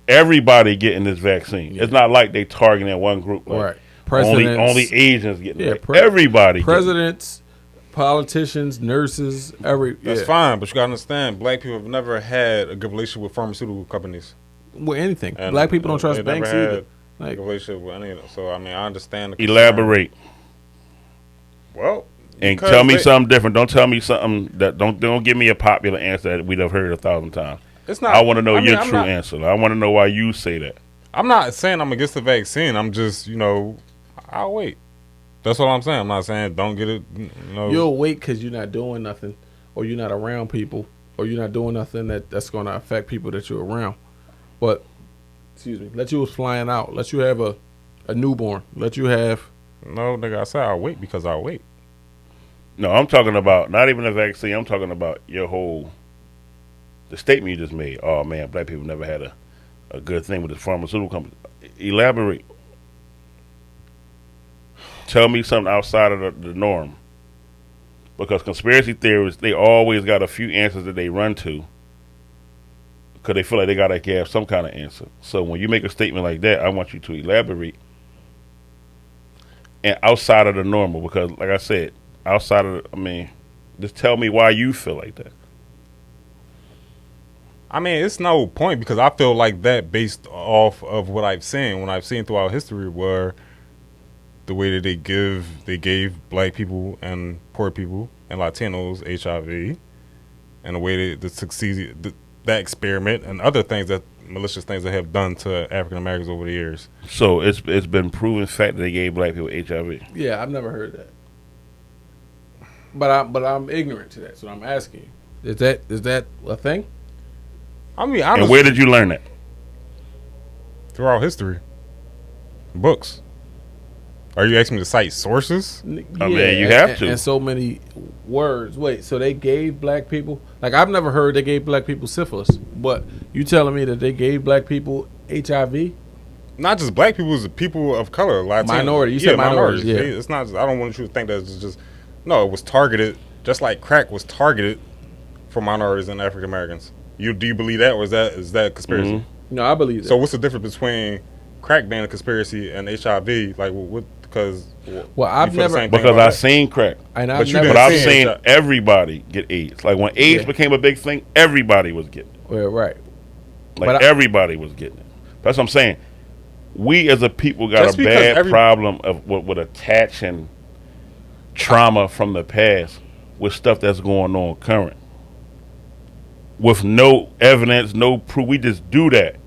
Everybody getting this vaccine. Yeah. It's not like they targeting one group. Like right. Only Asians getting it. Everybody. Presidents, politicians, nurses, That's fine, but you gotta understand, black people have never had a good relationship with pharmaceutical companies. Well, anything. And black people don't trust banks either. Like, relationship with any of them. So I mean, I understand the elaborate. Well, and tell me something different. Don't tell me something that don't give me a popular answer that we'd have heard 1,000 times. It's not. I want to know your true answer. I want to know why you say that. I'm not saying I'm against the vaccine. I'm just, I'll wait. That's what I'm saying. I'm not saying don't get it. You'll wait because you're not doing nothing, or you're not around people, or you're not doing nothing that's going to affect people that you're around. But, excuse me, let you was flying out. Let you have a A newborn. Let you have. No, nigga, I said I'll wait because I'll wait. No, I'm talking about not even a vaccine. I'm talking about the statement you just made. Oh, man, black people never had a good thing with the pharmaceutical company. Elaborate. Tell me something outside of the norm. Because conspiracy theorists, they always got a few answers that they run to because they feel like they got to have some kind of answer. So when you make a statement like that, I want you to elaborate and outside of the normal. Because, like I said, just tell me why you feel like that. I mean, it's no point because I feel like that based off of what I've seen throughout history where the way that they gave black people and poor people and Latinos HIV and the way that succeeded that experiment and other things that malicious things that have done to African Americans over the years. So it's been proven fact that they gave black people HIV. Yeah, I've never heard that. But I'm ignorant to that, so I'm asking you. Is that a thing? I mean, and where did you learn that? Throughout history. Books. Are you asking me to cite sources? I mean, you have to. And so many words. Wait, so they gave black people... Like, I've never heard they gave black people syphilis. But you telling me that they gave black people HIV? Not just black people, it's people of color. Latino. Minority. You said minorities. Yeah. It's not... I don't want you to think that it's just... No, it was targeted, just like crack was targeted for minorities and African Americans. Do you believe that, or is that conspiracy? Mm-hmm. No, I believe that. So what's the difference between crack being a conspiracy and HIV? Like, what? Because I've seen crack, and I've seen everybody get AIDS. Like when AIDS became a big thing, everybody was getting it. Well, right. Like everybody was getting it. That's what I'm saying. We as a people got a bad problem of with attaching trauma from the past with stuff that's going on current. With no evidence, no proof. We just do that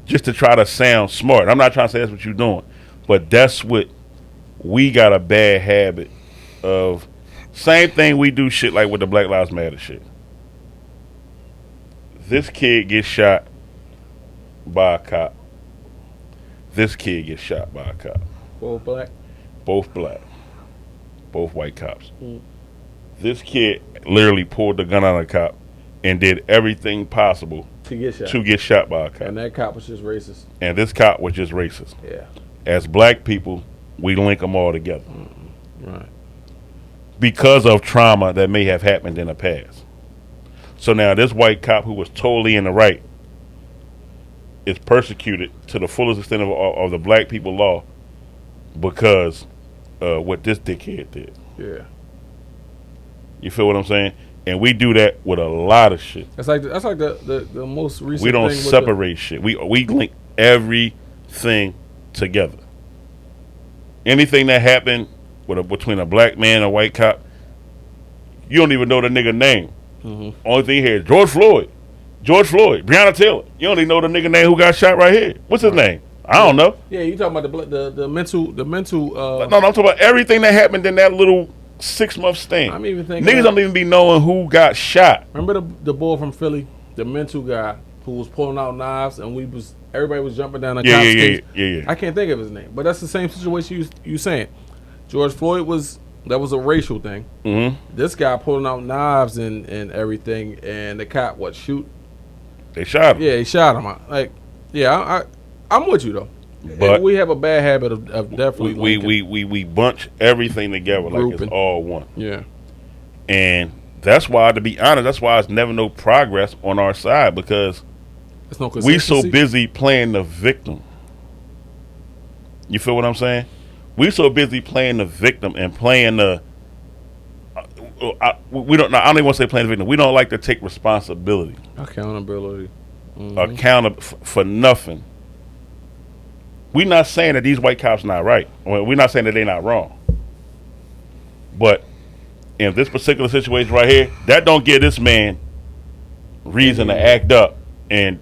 just to try to sound smart. I'm not trying to say that's what you're doing, but that's what we got a bad habit of. Same thing we do shit like with the Black Lives Matter shit. This kid gets shot by a cop. This kid gets shot by a cop. Both black? Both black. Both white cops. This kid literally pulled the gun on a cop and did everything possible to get shot by a cop. And that cop was just racist. And this cop was just racist. Yeah. As black people, we link them all together. Right. Because of trauma that may have happened in the past. So now this white cop who was totally in the right is persecuted to the fullest extent of the black people law because what this dickhead did. Yeah. You feel what I'm saying? And we do that with a lot of shit. That's like the most recent. We don't separate shit. We link everything together. Anything that happened between a black man and a white cop, you don't even know the nigga name. Mm-hmm. Only thing here is George Floyd, Breonna Taylor. You only know the nigga name who got shot right here. What's his name? I don't know. Yeah, you talking about the mental. No, I'm talking about everything that happened in that little 6-month stand. I'm even thinking niggas don't even be knowing who got shot. Remember the boy from Philly, the mental guy who was pulling out knives and everybody was jumping down the cop's case. Yeah. I can't think of his name, but that's the same situation you saying. George Floyd was a racial thing. Mm-hmm. This guy pulling out knives and everything, and the cop shoot? They shot him. Yeah, he shot him. I'm with you though. But we have a bad habit of definitely we bunch everything together like it's all one. Yeah. And that's why, to be honest, there's never no progress on our side because we so busy playing the victim. You feel what I'm saying? We so busy playing the victim and playing the we don't. I don't even want to say playing the victim. We don't like to take responsibility. Accountability. Mm-hmm. For nothing. We're not saying that these white cops not right. We're not saying that they're not wrong. But in this particular situation right here, that don't give this man reason to act up and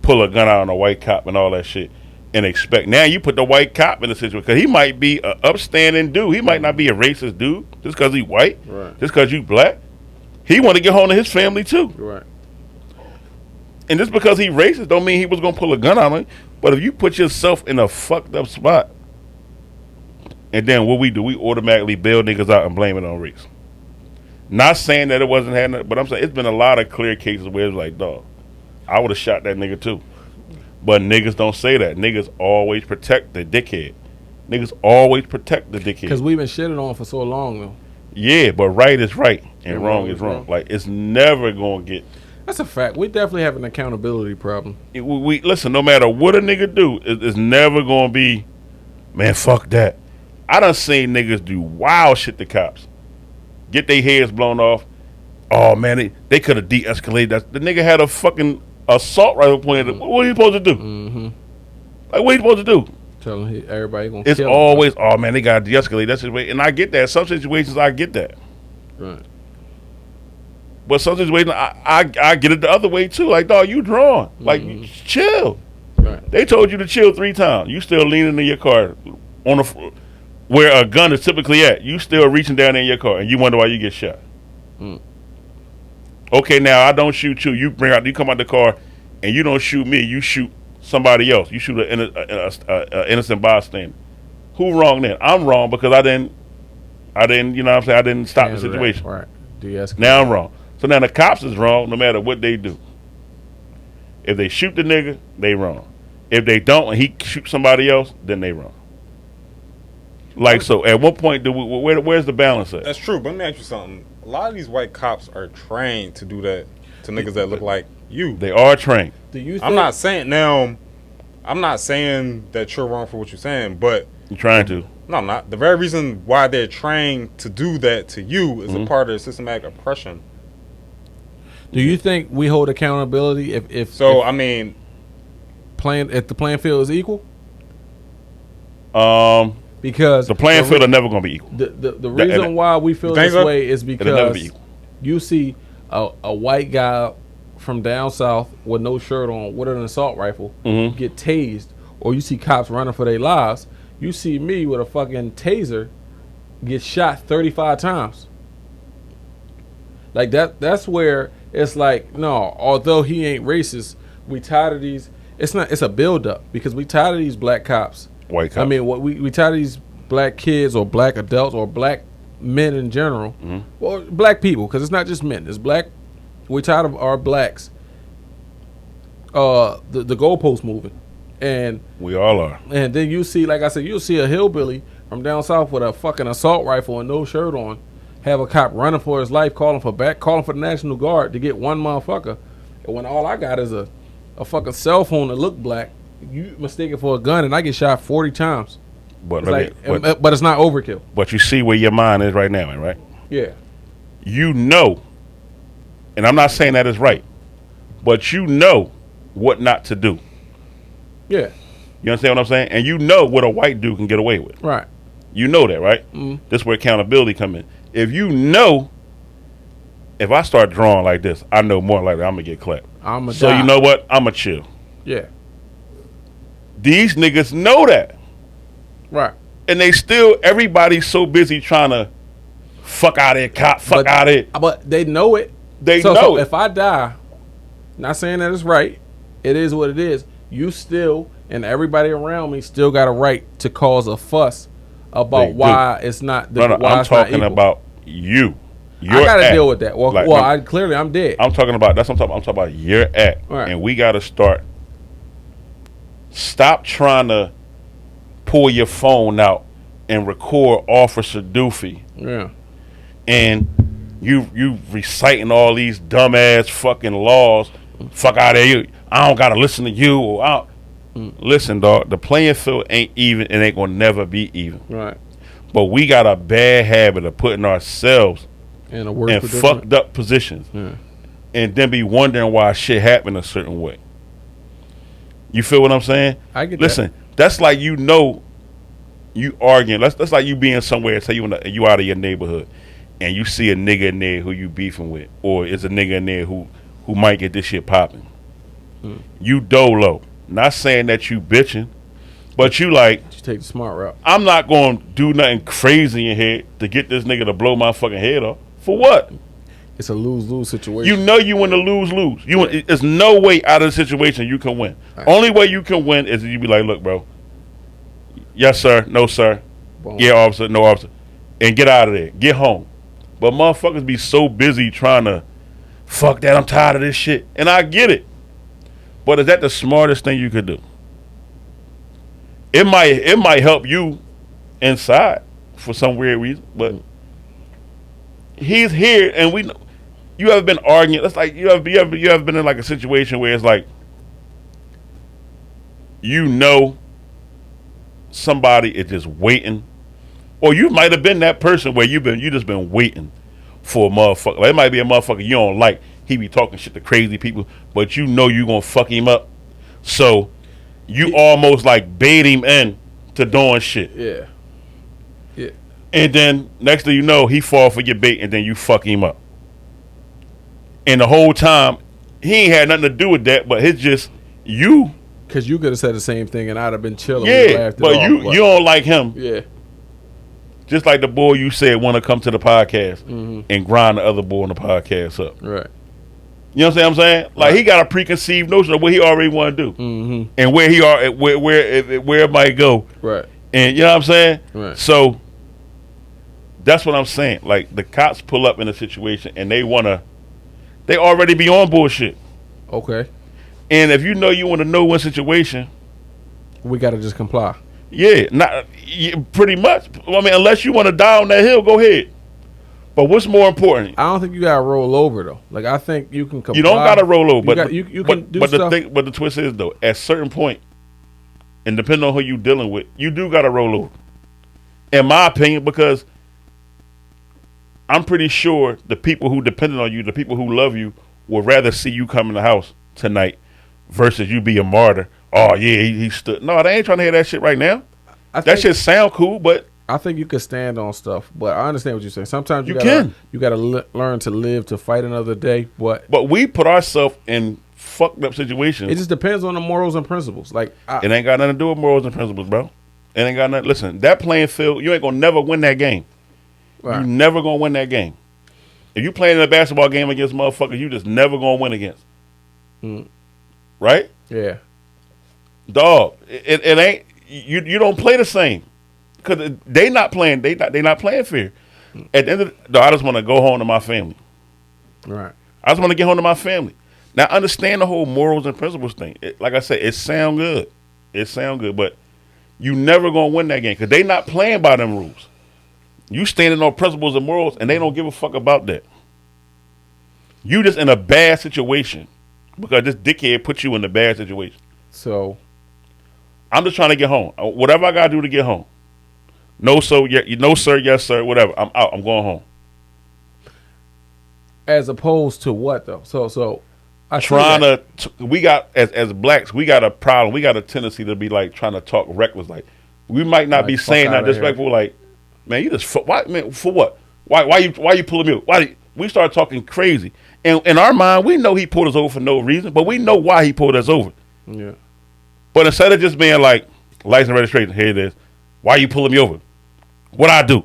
pull a gun out on a white cop and all that shit and expect. Now you put the white cop in the situation because he might be an upstanding dude. He might not be a racist dude just because he's white. Right. Just because you black. He want to get home to his family too. Right. And just because he racist don't mean he was going to pull a gun on him. But if you put yourself in a fucked up spot, and then what we do, we automatically bail niggas out and blame it on race. Not saying that it wasn't happening, but I'm saying it's been a lot of clear cases where it's like, dog, I would have shot that nigga too. But niggas don't say that. Niggas always protect the dickhead. Niggas always protect the dickhead. Because we've been shitting on for so long, though. Yeah, but right is right and wrong is wrong. Like, it's never going to get... That's a fact. We definitely have an accountability problem. We listen, no matter what a nigga do, it's never going to be, man, fuck that. I done seen niggas do wild shit to cops. Get their heads blown off. Oh, man, they could have de-escalated that. The nigga had a fucking assault rifle pointed at him. What are you supposed to do? Mm-hmm. Like, what are you supposed to do? Telling everybody going to It's always, oh, man, they got to de-escalate that situation. And I get that. Some situations, I get that. Right. But some situations, I get it the other way, too. Like, dog, you drawn. Like, chill. Right. They told you to chill 3 times. You still leaning in your car on the where a gun is typically at. You still reaching down in your car, and you wonder why you get shot. Okay, now I don't shoot you. You come out the car, and you don't shoot me. You shoot somebody else. You shoot an innocent bystander. Who wrong then? I'm wrong because I didn't. You know what I'm saying? I didn't stop the situation. Right. Now I'm wrong. So now the cops is wrong no matter what they do. If they shoot the nigga, they wrong. If they don't and he shoots somebody else, then they wrong. Like, so at what point do where's the balance at? That's true, but let me ask you something. A lot of these white cops are trained to do that to niggas that look like you. They are trained. Do you think I'm not saying that you're wrong for what you're saying, but You're trying to. No, I'm not. The very reason why they're trained to do that to you is a part of the systematic oppression. Do you think we hold accountability if if the playing field is equal? Because the playing field are never going to be equal. The reason why we feel this way is because you see a white guy from down south with no shirt on with an assault rifle get tased, or you see cops running for their lives. You see me with a fucking taser get shot 35 times. Like that's where it's like, no, although he ain't racist, we tired of these. It's a build up because we tired of these black cops. White cops. I mean, we tired of these black kids or black adults or black men in general. Or black people, because it's not just men. It's black. We tired of our blacks. The goalpost moving. And we all are. And then you see, like I said, you'll see a hillbilly from down south with a fucking assault rifle and no shirt on, have a cop running for his life, calling for the National Guard to get one motherfucker. And when all I got is a fucking cell phone that look black, you mistake it for a gun, and I get shot 40 times. But but it's not overkill. But you see where your mind is right now, right? Yeah. You know, and I'm not saying that is right, but you know what not to do. Yeah. You understand what I'm saying? And you know what a white dude can get away with. Right. You know that, right? This is where accountability come in. If you know, if I start drawing like this, I know more likely I'm going to get clapped. So you know what? I'm going to chill. Yeah. These niggas know that. Right. And everybody's so busy trying to fuck out of it, cop, fuck out of it. But they know it. So if I die, not saying that it's right, it is what it is. You still, and everybody around me still got a right to cause a fuss about why it's not. I'm talking about you. I got to deal with that. Well, I'm dead. I'm talking about, I'm talking about your act. Right. And we got to stop trying to pull your phone out and record Officer Doofy. Yeah. And you reciting all these dumbass fucking laws. Fuck out of here. I don't got to listen to you. Or listen, dog, the playing field ain't even and ain't going to never be even. Right. But we got a bad habit of putting ourselves in fucked up positions. Yeah. And then be wondering why shit happened a certain way. You feel what I'm saying? I get Listen, that's like you arguing. That's like you being somewhere, say you out of your neighborhood, and you see a nigga in there who you beefing with, or is a nigga in there who might get this shit popping. You dolo. Not saying that you bitching, but you like, you take the smart route. I'm not going to do nothing crazy in here to get this nigga to blow my fucking head off. For what? It's a lose-lose situation. You know you want to lose-lose. There's no way out of the situation you can win. Right. Only way you can win is you be like, look, bro. Yes, sir. No, sir. Boom. Yeah, officer. No, officer. And get out of there. Get home. But motherfuckers be so busy trying to, fuck that, I'm tired of this shit. And I get it. But is that the smartest thing you could do? It might help you inside for some weird reason, but he's here, and we know. You ever been arguing? It's like you ever been in like a situation where it's like, you know, somebody is just waiting, or you might have been that person where you just been waiting for a motherfucker. Like, it might be a motherfucker you don't like. He be talking shit to crazy people, but you know you gonna fuck him up, so you almost like bait him in to doing shit. Yeah. Yeah. And then next thing you know, he fall for your bait, and then you fuck him up. And the whole time, he ain't had nothing to do with that, but it's just you. Because you could have said the same thing, and I'd have been chilling. Yeah, but you don't like him. Yeah. Just like the boy you said want to come to the podcast and grind the other boy on the podcast up. Right. You know what I'm saying? Like, he got a preconceived notion of what he already want to do, and where it might go. Right. And you know what I'm saying? Right. So that's what I'm saying. Like, the cops pull up in a situation and they already be on bullshit. Okay. And if you know you want to know one situation, we got to just comply. Yeah, pretty much. I mean, unless you want to die on that hill, go ahead. But what's more important? I don't think you got to roll over, though. Like, I think you can comply. You don't got to roll over. You can do stuff. But the twist is, though, at a certain point, and depending on who you dealing with, you do got to roll over. In my opinion, because I'm pretty sure the people who depended on you, the people who love you, would rather see you come in the house tonight versus you be a martyr. Oh, yeah, he stood. No, they ain't trying to hear that shit right now. That shit sound cool, but I think you could stand on stuff. But I understand what you're saying. Sometimes you got to learn to live to fight another day. But we put ourselves in fucked up situations. It just depends on the morals and principles. Like, it ain't got nothing to do with morals and principles, bro. It ain't got nothing. Listen, that playing field, you ain't gonna never win that game. Right. You never gonna win that game. If you playing in a basketball game against motherfuckers, you just never gonna win against. Right? Yeah. Dog, it ain't. You don't play the same because they not playing. They not playing fair. At the end of I just want to go home to my family. Right. I just want to get home to my family. Now, understand the whole morals and principles thing. Like I said, it sound good. But you never gonna win that game because they not playing by them rules. You standing on principles and morals, and they don't give a fuck about that. You just in a bad situation because this dickhead put you in a bad situation. So, I'm just trying to get home. Whatever I gotta do to get home. No, sir. No, sir. Yes, sir. Whatever. I'm out. I'm going home. As opposed to what though? So, we got as blacks, we got a problem. We got a tendency to be like trying to talk reckless. Like, we might not be saying that disrespectful. Like, man, you just why? Man, for what? Why you pulling me? We start talking crazy? And in our mind, we know he pulled us over for no reason, but we know why he pulled us over. Yeah. But instead of just being like, license registration, here it is. Why you pulling me over? What I do?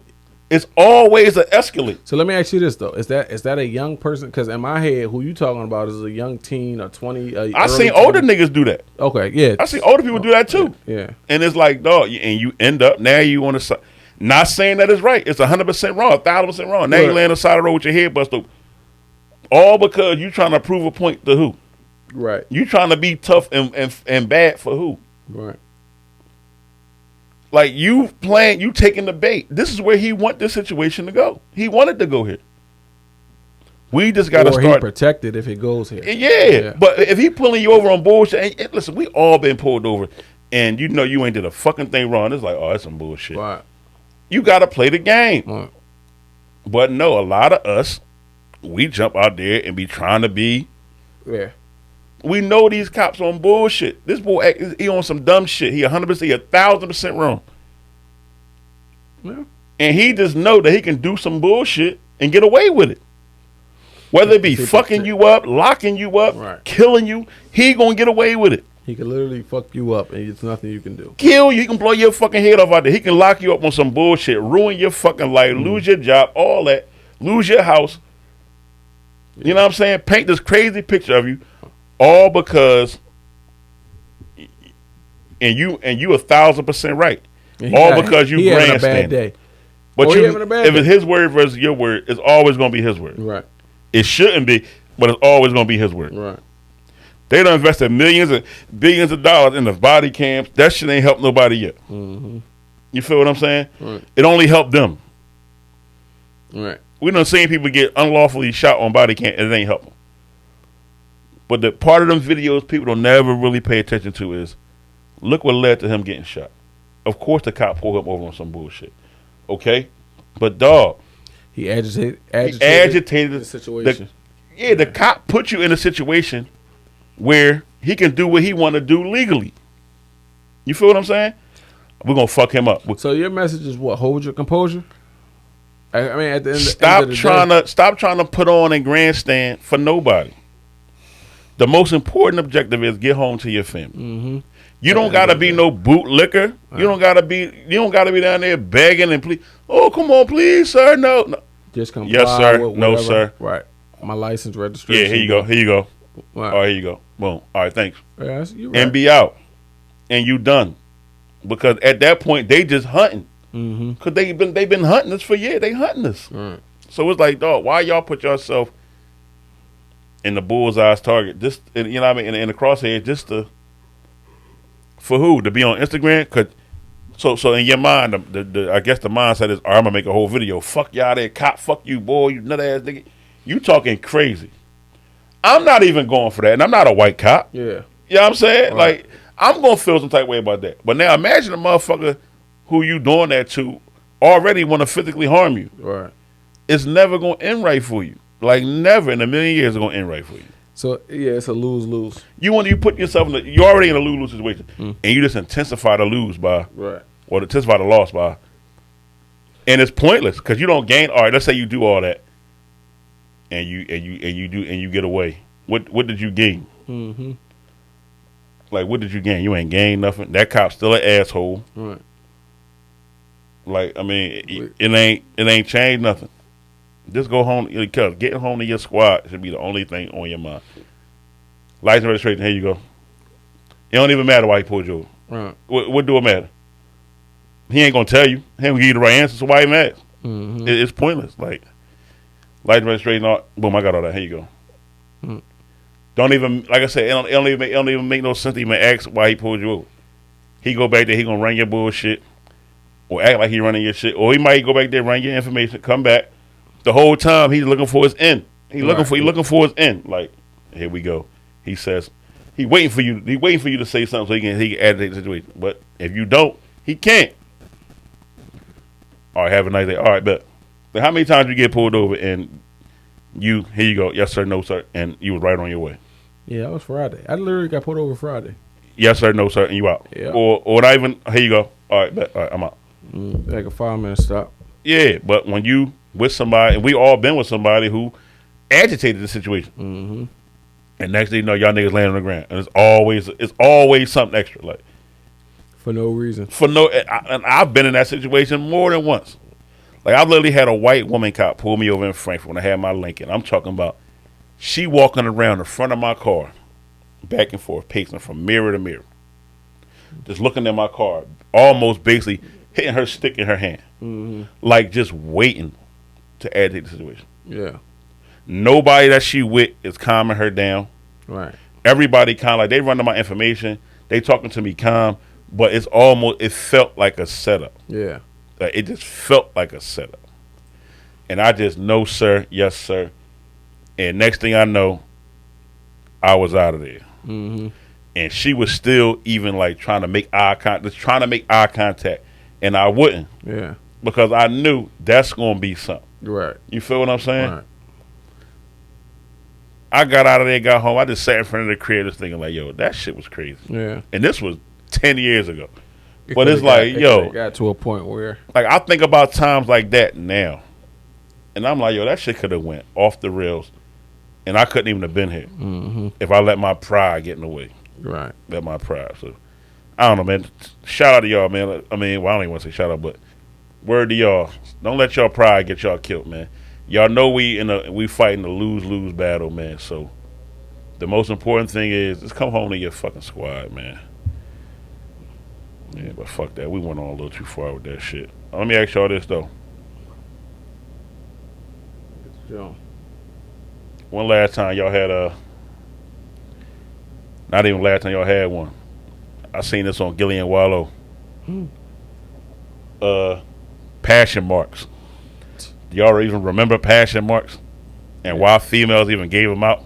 It's always an escalate. So let me ask you this though: Is that a young person? Because in my head, who you talking about is a young teen or 20. I seen older niggas do that. Okay, yeah. I seen older people do that too. Yeah. And it's like, dog, and you end up now you on the side. Not saying that it's right. It's 100% wrong, 1,000% wrong. Now you laying on the side of the road with your head busted. All because you trying to prove a point to who? Right. You trying to be tough and bad for who? Right. Like you taking the bait. This is where he want this situation to go. He wanted to go here. We just got to start. He protected if it goes here. Yeah, but if he pulling you over on bullshit, and listen, we all been pulled over, and you know you ain't did a fucking thing wrong. It's like, oh, that's some bullshit. Right. You got to play the game. Right. But no, a lot of us, we jump out there and be trying to be. Yeah. We know these cops on bullshit. This boy, he on some dumb shit. He 100%, he 1,000% wrong. Yeah. And he just know that he can do some bullshit and get away with it. Whether it be fucking you up, locking you up, right, killing you, he gonna get away with it. He can literally fuck you up and it's nothing you can do. Kill you, he can blow your fucking head off out there. He can lock you up on some bullshit, ruin your fucking life, lose your job, all that, lose your house. Yeah. You know what I'm saying? Paint this crazy picture of you, all because, and you 1,000% right. Because you grandstanding. Having a bad day. But if it's his word versus your word, it's always going to be his word. Right. It shouldn't be, but it's always going to be his word. Right. They done invested millions and billions of dollars in the body cams. That shit ain't helped nobody yet. Mm-hmm. You feel what I'm saying? Right. It only helped them. Right. We done seen people get unlawfully shot on body cam, and it ain't help them. But the part of them videos people don't never really pay attention to is, look what led to him getting shot. Of course the cop pulled him over on some bullshit. Okay? But dog. He agitated the situation. The cop put you in a situation where he can do what he want to do legally. You feel what I'm saying? We're going to fuck him up. So your message is what? Hold your composure? I mean, at the end stop of the day. Stop trying to put on a grandstand for nobody. The most important objective is get home to your family. Mm-hmm. You don't gotta be no bootlicker. You don't gotta be down there begging and please. Oh, come on, please, sir. No. Just comply. Yes, sir. No, sir. Right. My license registration. Yeah, here you go. Right. All right, here you go. Boom. All right, thanks. Yeah, you're right. And be out. And you done. Because at that point they just hunting. Mm-hmm. Cause they've been hunting us for years. They hunting us. Right. So it's like, dog, why y'all put yourself in the bullseye's target? Just, you know what I mean, in the crosshair, just to. For who? To be on Instagram? So in your mind, I guess the mindset is, I'm going to make a whole video. Fuck y'all there, cop. Fuck you, boy. You nut ass nigga. You talking crazy. I'm not even going for that. And I'm not a white cop. Yeah. You know what I'm saying? Right. Like, I'm going to feel some type of way about that. But now imagine a motherfucker who you doing that to already want to physically harm you. Right. It's never going to end right for you. Like, never in a million years it's going to end right for you. So yeah, it's a lose-lose. You put yourself you're already in a lose-lose situation, and you just intensify the lose by, right, or intensify the loss by, and it's pointless because you don't gain. All right, let's say you do all that, and you get away. What did you gain? Mm-hmm. Like, what did you gain? You ain't gained nothing. That cop's still an asshole. Right. Like, I mean, it ain't changed nothing. Just go home, because getting home to your squad should be the only thing on your mind. License registration, here you go. It don't even matter why he pulled you over. Right. What do it matter? He ain't going to tell you. He ain't going to give you the right answer, so why even ask? Mm-hmm. It's pointless. Like, license registration, boom, I got all that. Here you go. Mm. Don't even, like I said, it don't even make no sense to even ask why he pulled you over. He go back there, he going to run your bullshit, or act like he running your shit, or he might go back there, run your information, come back. The whole time he's looking for his end. He looking for his end. Like, here we go. He says he waiting for you to say something so he can agitate the situation. But if you don't, he can't. All right, have a nice day. All right, bet. But how many times you get pulled over and here you go, yes sir, no sir, and you was right on your way? Yeah, that was Friday. I literally got pulled over Friday. Yes sir, no sir, and you out. Yeah. Or not even, here you go. All right, bet. All right, I'm out. Like a 5-minute stop. Yeah, but when you with somebody, and we all been with somebody who agitated the situation. Mm-hmm. And next thing you know, y'all niggas laying on the ground. And it's always something extra. Like, for no reason. And I've been in that situation more than once. Like, I literally had a white woman cop pull me over in Frankfurt when I had my Lincoln. I'm talking about she walking around the front of my car, back and forth, pacing from mirror to mirror. Just looking at my car, almost basically hitting her stick in her hand. Mm-hmm. Like, just waiting to agitate the situation. Yeah. Nobody that she with is calming her down. Right. Everybody kind of like, they run to my information. They talking to me calm, but it felt like a setup. Yeah. Like, it just felt like a setup. And I just, no sir, yes sir. And next thing I know, I was out of there. Mm-hmm. And she was still even like trying to make eye contact, and I wouldn't. Yeah. Because I knew that's gonna be something. Right. You feel what I'm saying? Right. I got out of there, got home. I just sat in front of the crib just thinking like, yo, that shit was crazy. Yeah. And this was 10 years ago. But it's like, it got to a point where, like, I think about times like that now. And I'm like, yo, that shit could have went off the rails. And I couldn't even have been here if I let my pride get in the way. Right. Let my pride. So, I don't know, man. Shout out to y'all, man. I mean, well, I don't even want to say shout out, but word to y'all. Don't let y'all pride get y'all killed, man. y'all know we fighting a lose battle, man. So the most important thing is just come home to your fucking squad, man. Yeah, but fuck that. We went on a little too far with that shit. Let me ask y'all this though. When last time y'all had not even last time y'all had one. I seen this on Gillian Wallow. Passion marks. Do y'all even remember passion marks? And why females even gave them out?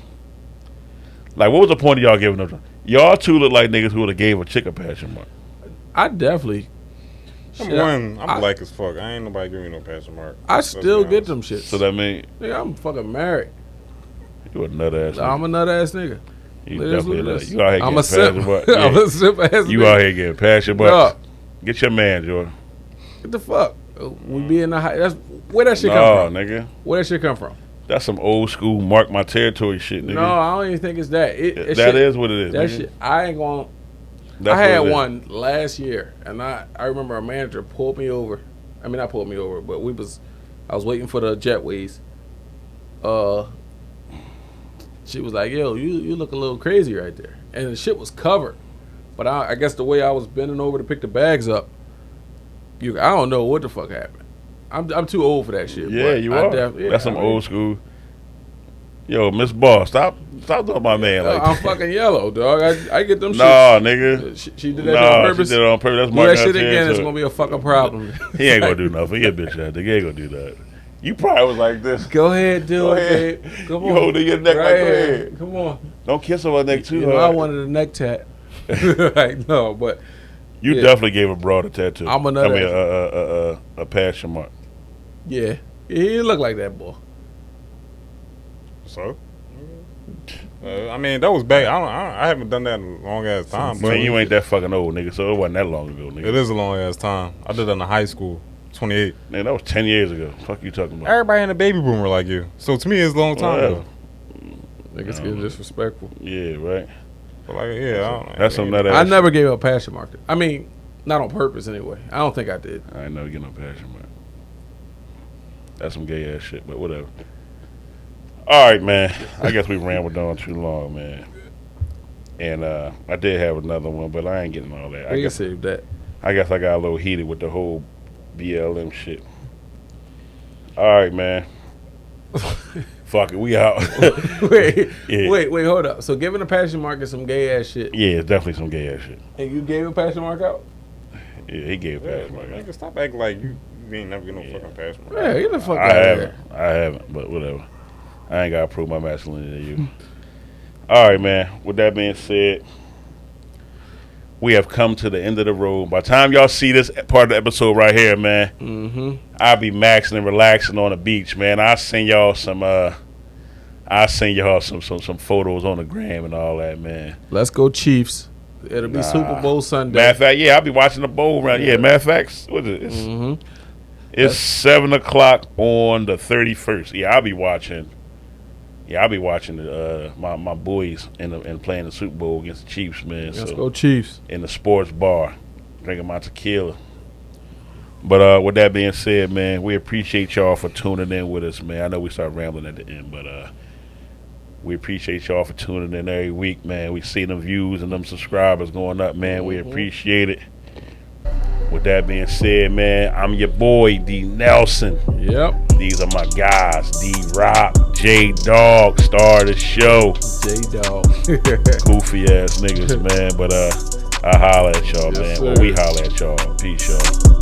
Like, what was the point of y'all giving them? Y'all two look like niggas who would have gave a chick a passion mark. I definitely. I'm black as fuck. I ain't nobody giving me no passion mark. I still get them shits. So that mean? Nigga, I'm fucking married. You a nut ass nigga. I'm a nut ass nigga. You definitely nut. You out here I'm getting passion mark. Yeah. I'm a simp ass nigga. You out here getting passion marks. Get your man, Jordan. What the fuck? We be in the high. That's where that shit come from. Nigga. Where that shit come from? That's some old school mark my territory shit, nigga. No, I don't even think it's that. That is what it is. That nigga. shit. I ain't gonna. I had one last year, and I remember a manager pulled me over. I mean, not pulled me over, but I was waiting for the jetways. She was like, "Yo, you look a little crazy right there," and the shit was covered. But I guess the way I was bending over to pick the bags up, I don't know what the fuck happened. I'm too old for that shit. Yeah, you are. That's some old school. Yo, Miss Boss, stop doing my man like that. I'm fucking yellow, dog. I get them shit. Nah, nigga. She did that on purpose. She did it on purpose. That's do that shit again, it's gonna be a fucking problem. He ain't gonna do nothing. He a bitch ass nigga. He ain't gonna do that. You probably was like this. Go ahead, do it, babe. Come on. You holding your neck right like, go ahead. Come on. Don't kiss on my neck too hard. I wanted a neck tat. Like, no, but you definitely gave a broad a tattoo. I'm a passion mark. Yeah, he look like that boy. So, I mean, that was back. I haven't done that in a long ass time. Man, you ain't that fucking old, nigga. So it wasn't that long ago, nigga. It is a long ass time. I did that in high school, 28. Man, that was 10 years ago. Fuck you talking about? Everybody in the baby boomer like you. So to me, it's a long time ago. Niggas getting disrespectful. Yeah, right. But like, yeah, that's some nut ass. I never gave a passion mark. I mean, not on purpose anyway. I don't think I did. I ain't never get no passion mark. That's some gay ass shit, but whatever. All right, man. I guess we rambled on too long, man. And I did have another one, but I ain't getting all that. I guess save that. I guess I got a little heated with the whole BLM shit. All right, man. Fuck it, we out. Wait, hold up. So giving a passion mark is some gay ass shit. Yeah, it's definitely some gay ass shit. And you gave a passion mark out? Yeah, he gave a passion mark out. Nigga, stop acting like you ain't never get no fucking passion mark. Yeah, get the fuck out of here. I haven't, but whatever. I ain't gotta prove my masculinity to you. All right, man. With that being said, we have come to the end of the road. By the time y'all see this part of the episode right here, man, I'll be maxing and relaxing on the beach, man. I'll send y'all some some photos on the gram and all that, man. Let's go Chiefs. It'll be Super Bowl Sunday. Matter of fact, yeah, I'll be watching the bowl round. Yeah, matter of fact, what is it? It's 7 o'clock on the 31st. Yeah, I'll be watching. Yeah, I'll be watching my boys and playing the Super Bowl against the Chiefs, man. Let's go Chiefs. In the sports bar, drinking my tequila. But with that being said, man, we appreciate y'all for tuning in with us, man. I know we start rambling at the end, but we appreciate y'all for tuning in every week, man. We see them views and them subscribers going up, man. We appreciate it. With that being said, man, I'm your boy, D. Nelson. Yep. These are my guys, D. Rock, J. Dog, star of the show. J. Dog. Goofy ass niggas, man. But I holla at y'all, man. Sir. Well, we holla at y'all. Peace, y'all.